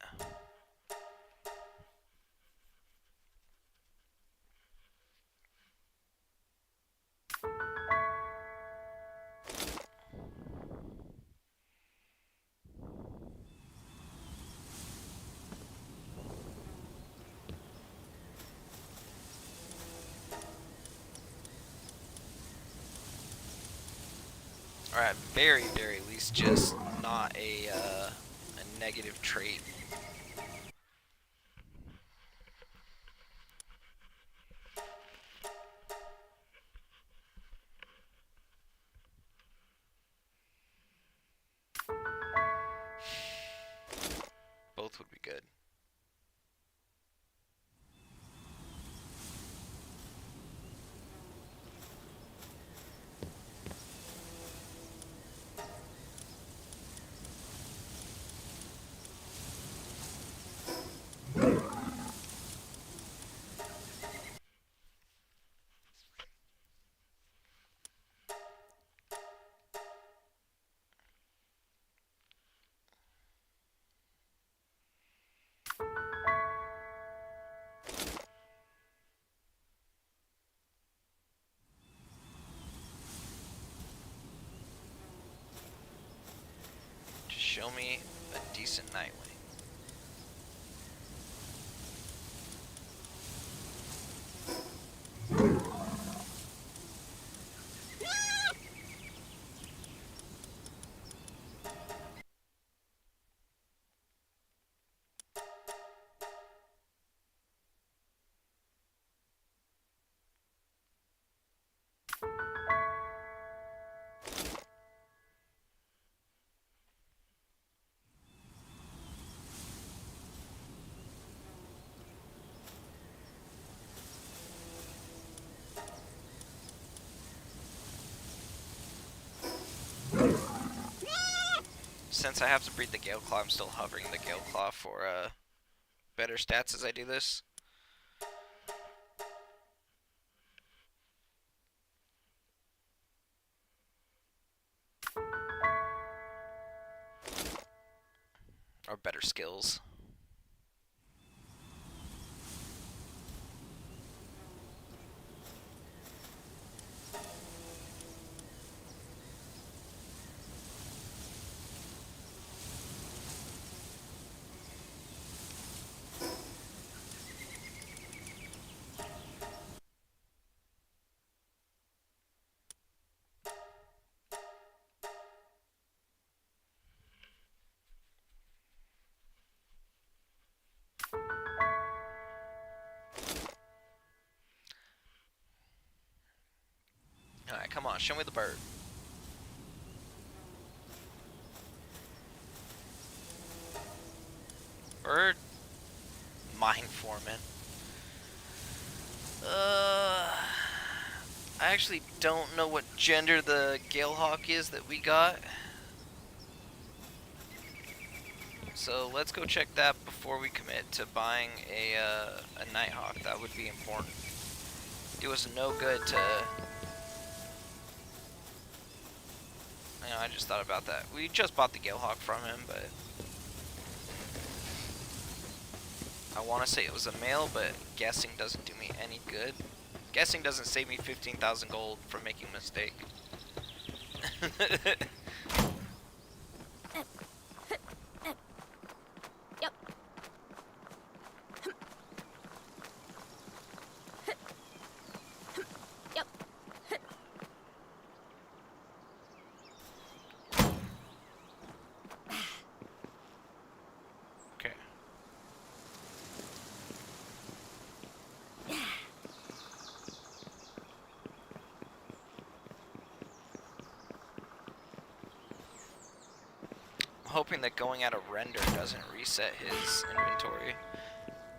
Or at very, very least, just not a negative trait. Both would be good. Just show me a decent Nightwing. Since I have to breed the Gale Claw, I'm still hovering the Gale Claw for better stats as I do this. Or better skills. Alright, come on, show me the bird. Bird? Mine Foreman. I actually don't know what gender the Galehawk is that we got. So let's go check that before we commit to buying a Nighthawk. That would be important. It was no good to... I know, I just thought about that. We just bought the Galehawk from him, but... I want to say it was a male, but guessing doesn't do me any good. Guessing doesn't save me 15,000 gold from making a mistake. Yep. Yep. Okay. hoping that going out of render doesn't reset his inventory.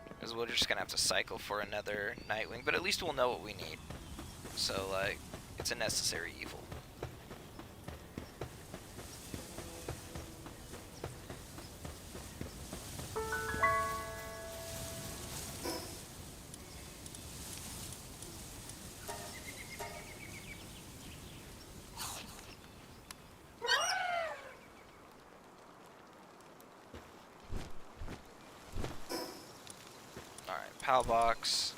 Because we're just going to have to cycle for another Nightwing. But at least we'll know what we need. So, like, it's a necessary evil. Alright, PAL box.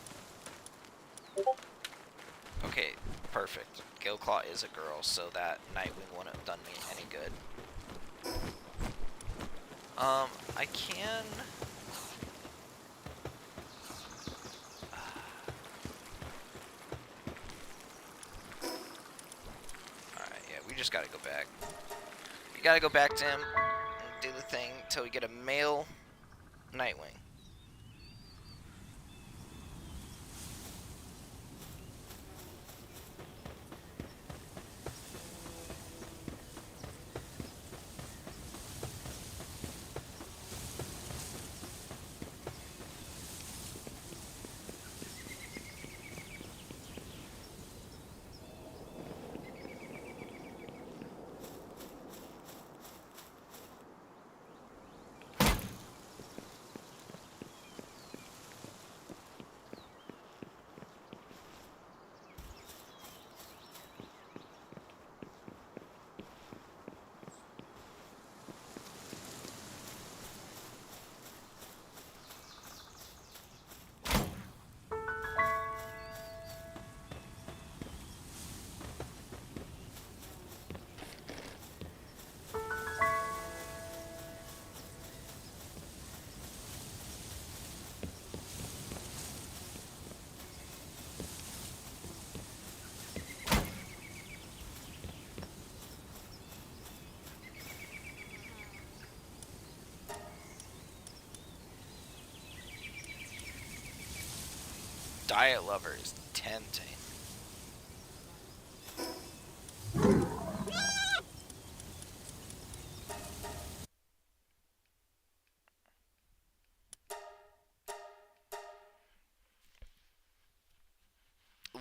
Okay, perfect. Gilclaw is a girl, so that Nightwing wouldn't have done me any good. I can... Alright, yeah, we just gotta go back. We gotta go back to him and do the thing until we get a male Nightwing. Diet lover is tempting.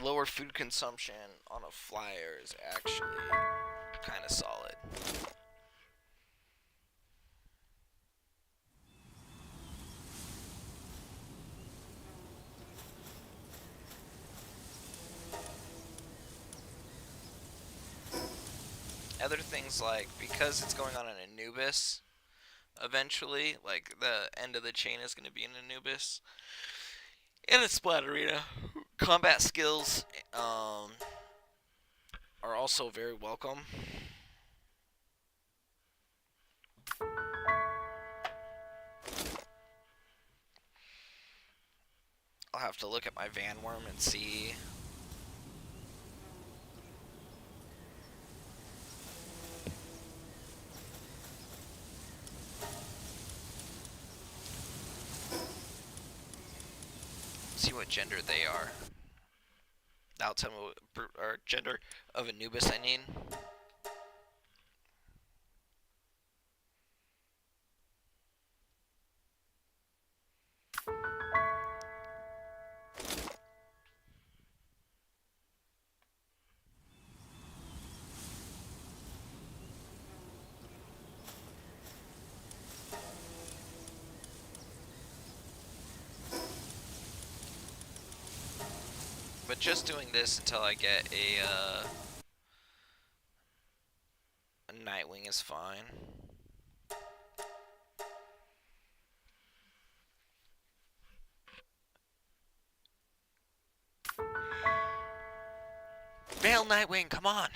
Lower food consumption on a flyer is actually kind of solid. Other things like, because it's going on an Anubis, eventually, like the end of the chain is going to be an Anubis, and a Splat Arena. Combat skills are also very welcome. I'll have to look at my Van Worm and see. See what gender they are. That'll tell me what or gender of Anubis I need. But just doing this until I get a Nightwing is fine. Male Nightwing, come on!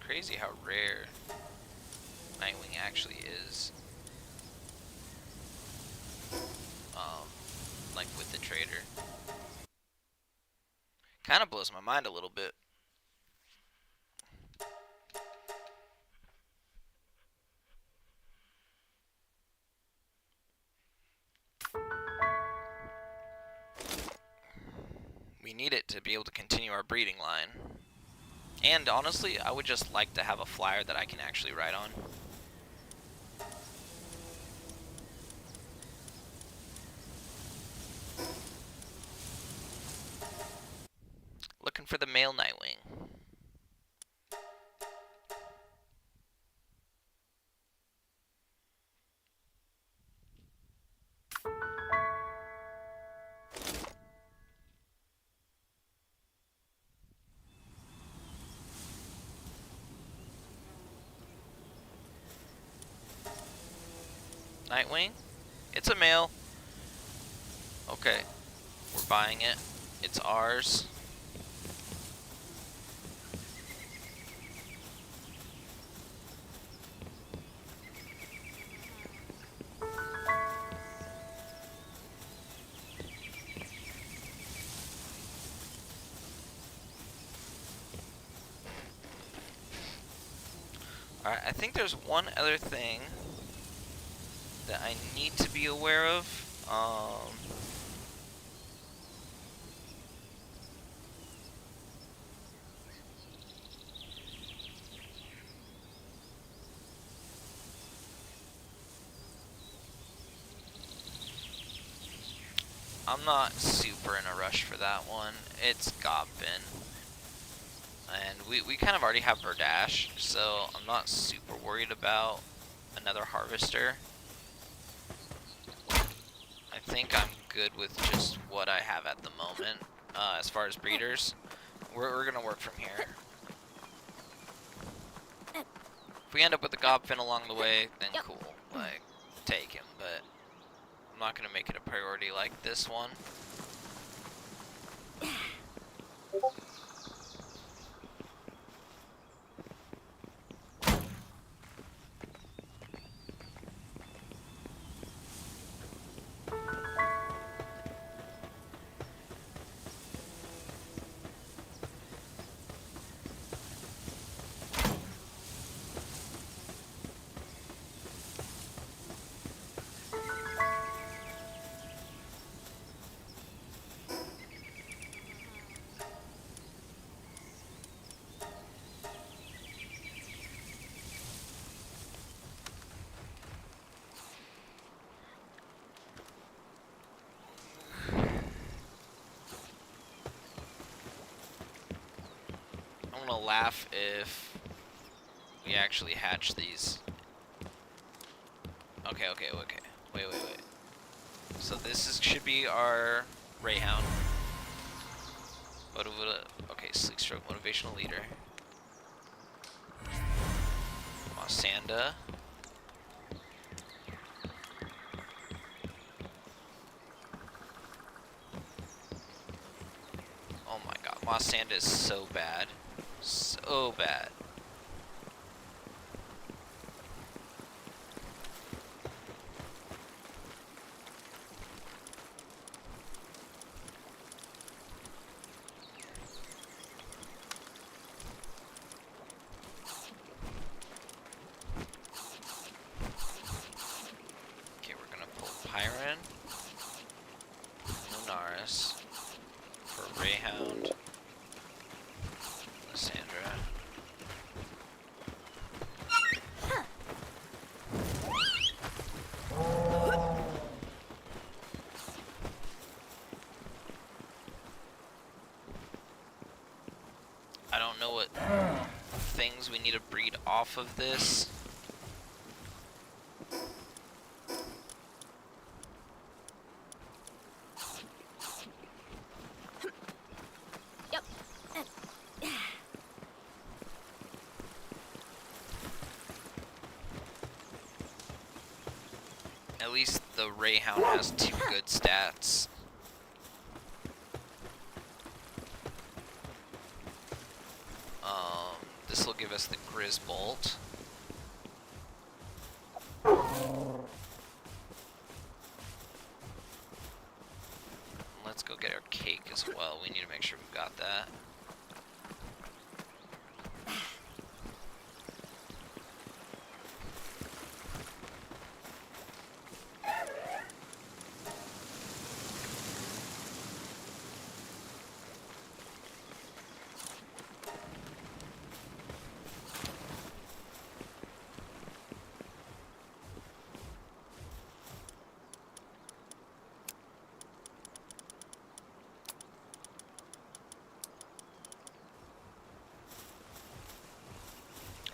crazy how rare Nightwing actually is. Like with the trader. Kind of blows my mind a little bit. We need it to be able to continue our breeding line. And honestly, I would just like to have a flyer that I can actually ride on. Looking for the male Nightwing. Nightwing? It's a male. Okay. We're buying it. It's ours. Alright, I think there's one other thing that I need to be aware of. I'm not super in a rush for that one. It's Goblin. And we kind of already have Verdash, so I'm not super worried about another Harvester. I think I'm good with just what I have at the moment. As far as breeders, we're gonna work from here. If we end up with a Gobfin along the way, then cool. Like, take him, but I'm not gonna make it a priority like this one. I'm gonna laugh if we actually hatch these. Okay. Wait. So this should be our Rayhound. Okay, Sleek Stroke, Motivational Leader. Mossanda. Oh my god, Mossanda is so bad. So bad. Okay, we're gonna pull Pyron, Lunaris, for Rayhound, Lysandra. I don't know what things we need to breed off of this. Yep. At least the Rayhound has 2 good stats. This will give us the Grizz Bolt. Let's go get our cake as well. We need to make sure we've got that.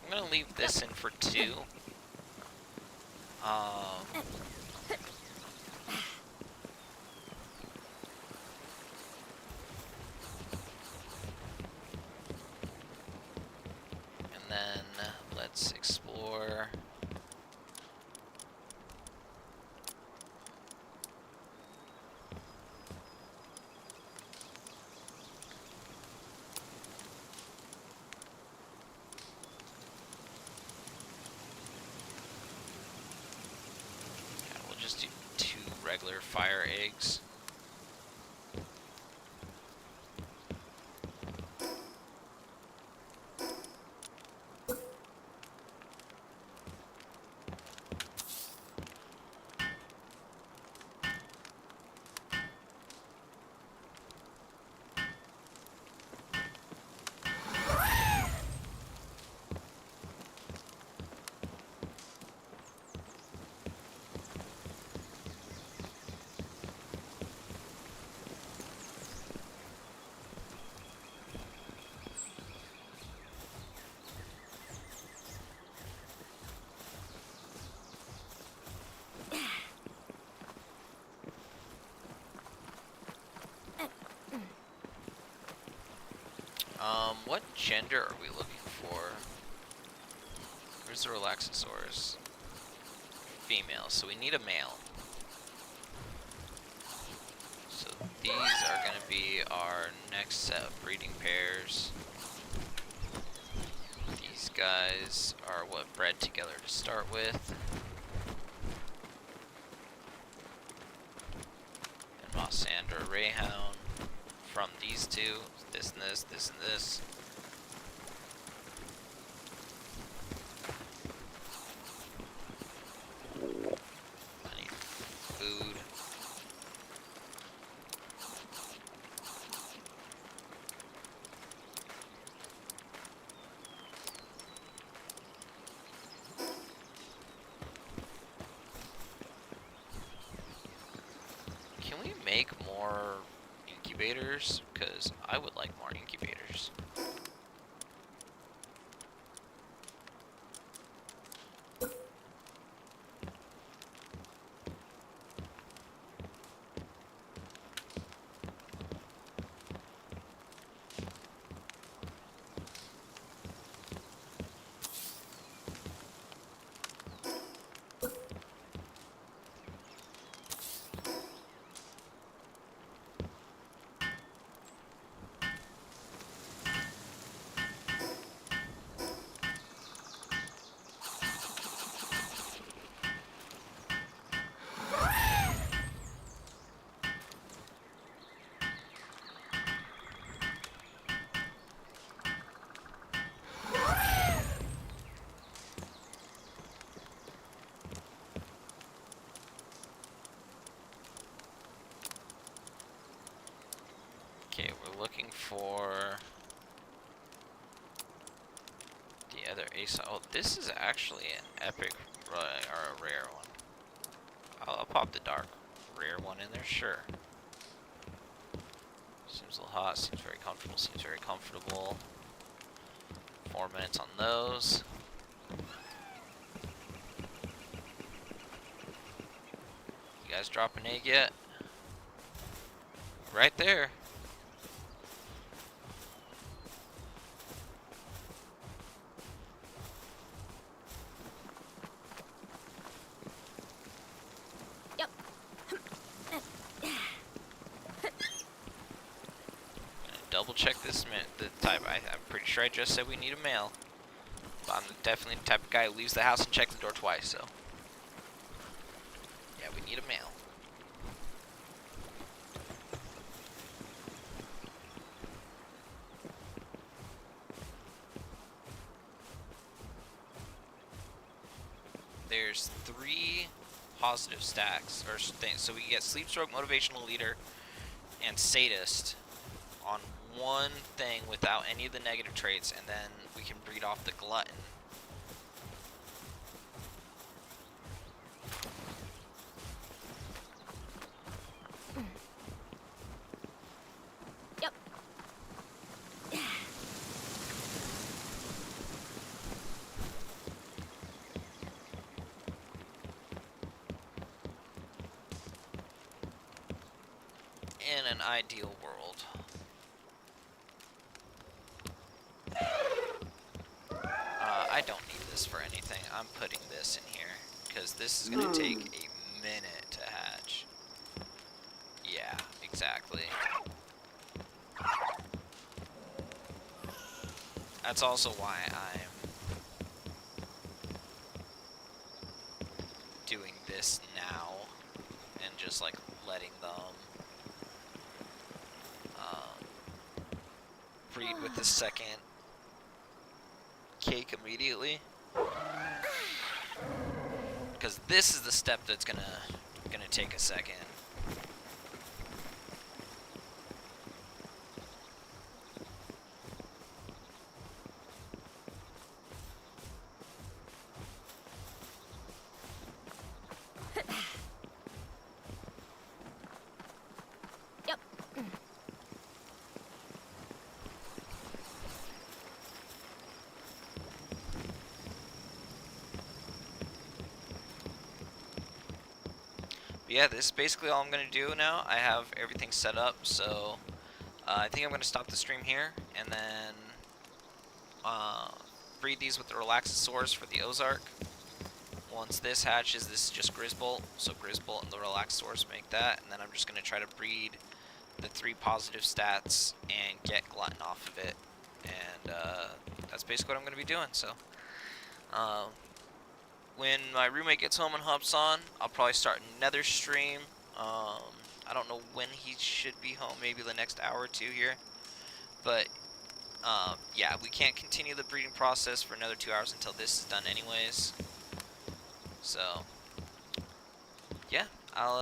I'm gonna leave this in for 2. And then let's explore. We'll just do 2 regular fire eggs. What gender are we looking for? Where's the Relaxosaurus? Female, so we need a male. So these are going to be our next set of breeding pairs. These guys are what bred together to start with. And Mossandra Rayhound from these 2. This and this, this and this. I need food. Can we make more incubators? Because I would like more incubators. Okay, we're looking for the other ace. Oh, this is actually an epic or a rare one. I'll pop the dark rare one in there, sure. Seems a little hot, seems very comfortable, seems very comfortable. 4 minutes on those. You guys drop an egg yet? Right there. Yep. Double check this the type. I'm pretty sure I just said we need a male. I'm definitely the type of guy who leaves the house and checks the door twice, so. Yeah, we need a male. There's 3 positive stacks, or things. So we get Sleep Stroke, Motivational Leader, and Sadist on one thing without any of the negative traits, and then we can breed off the Glutton. Yep. In an ideal world. I don't need this for anything. I'm putting this in here, because this is going to take a minute to hatch. Yeah, exactly. That's also why I'm doing this now, and just like letting them breed with the second cake immediately, because this is the step that's gonna take a second. Yep. But yeah, this is basically all I'm gonna do now. I have everything set up, so I think I'm gonna stop the stream here, and then breed these with the Relaxosaurus for the Ozark. Once this hatches, this is just Grizzbolt, so Grizzbolt and the Relaxosaurus make that, and then I'm just gonna try to breed the 3 positive stats and get Glutton off of it, and that's basically what I'm gonna be doing. So when my roommate gets home and hops on, I'll probably start another stream. I don't know when he should be home, maybe the next hour or 2 here, but yeah, we can't continue the breeding process for another 2 hours until this is done anyways. So yeah, I'll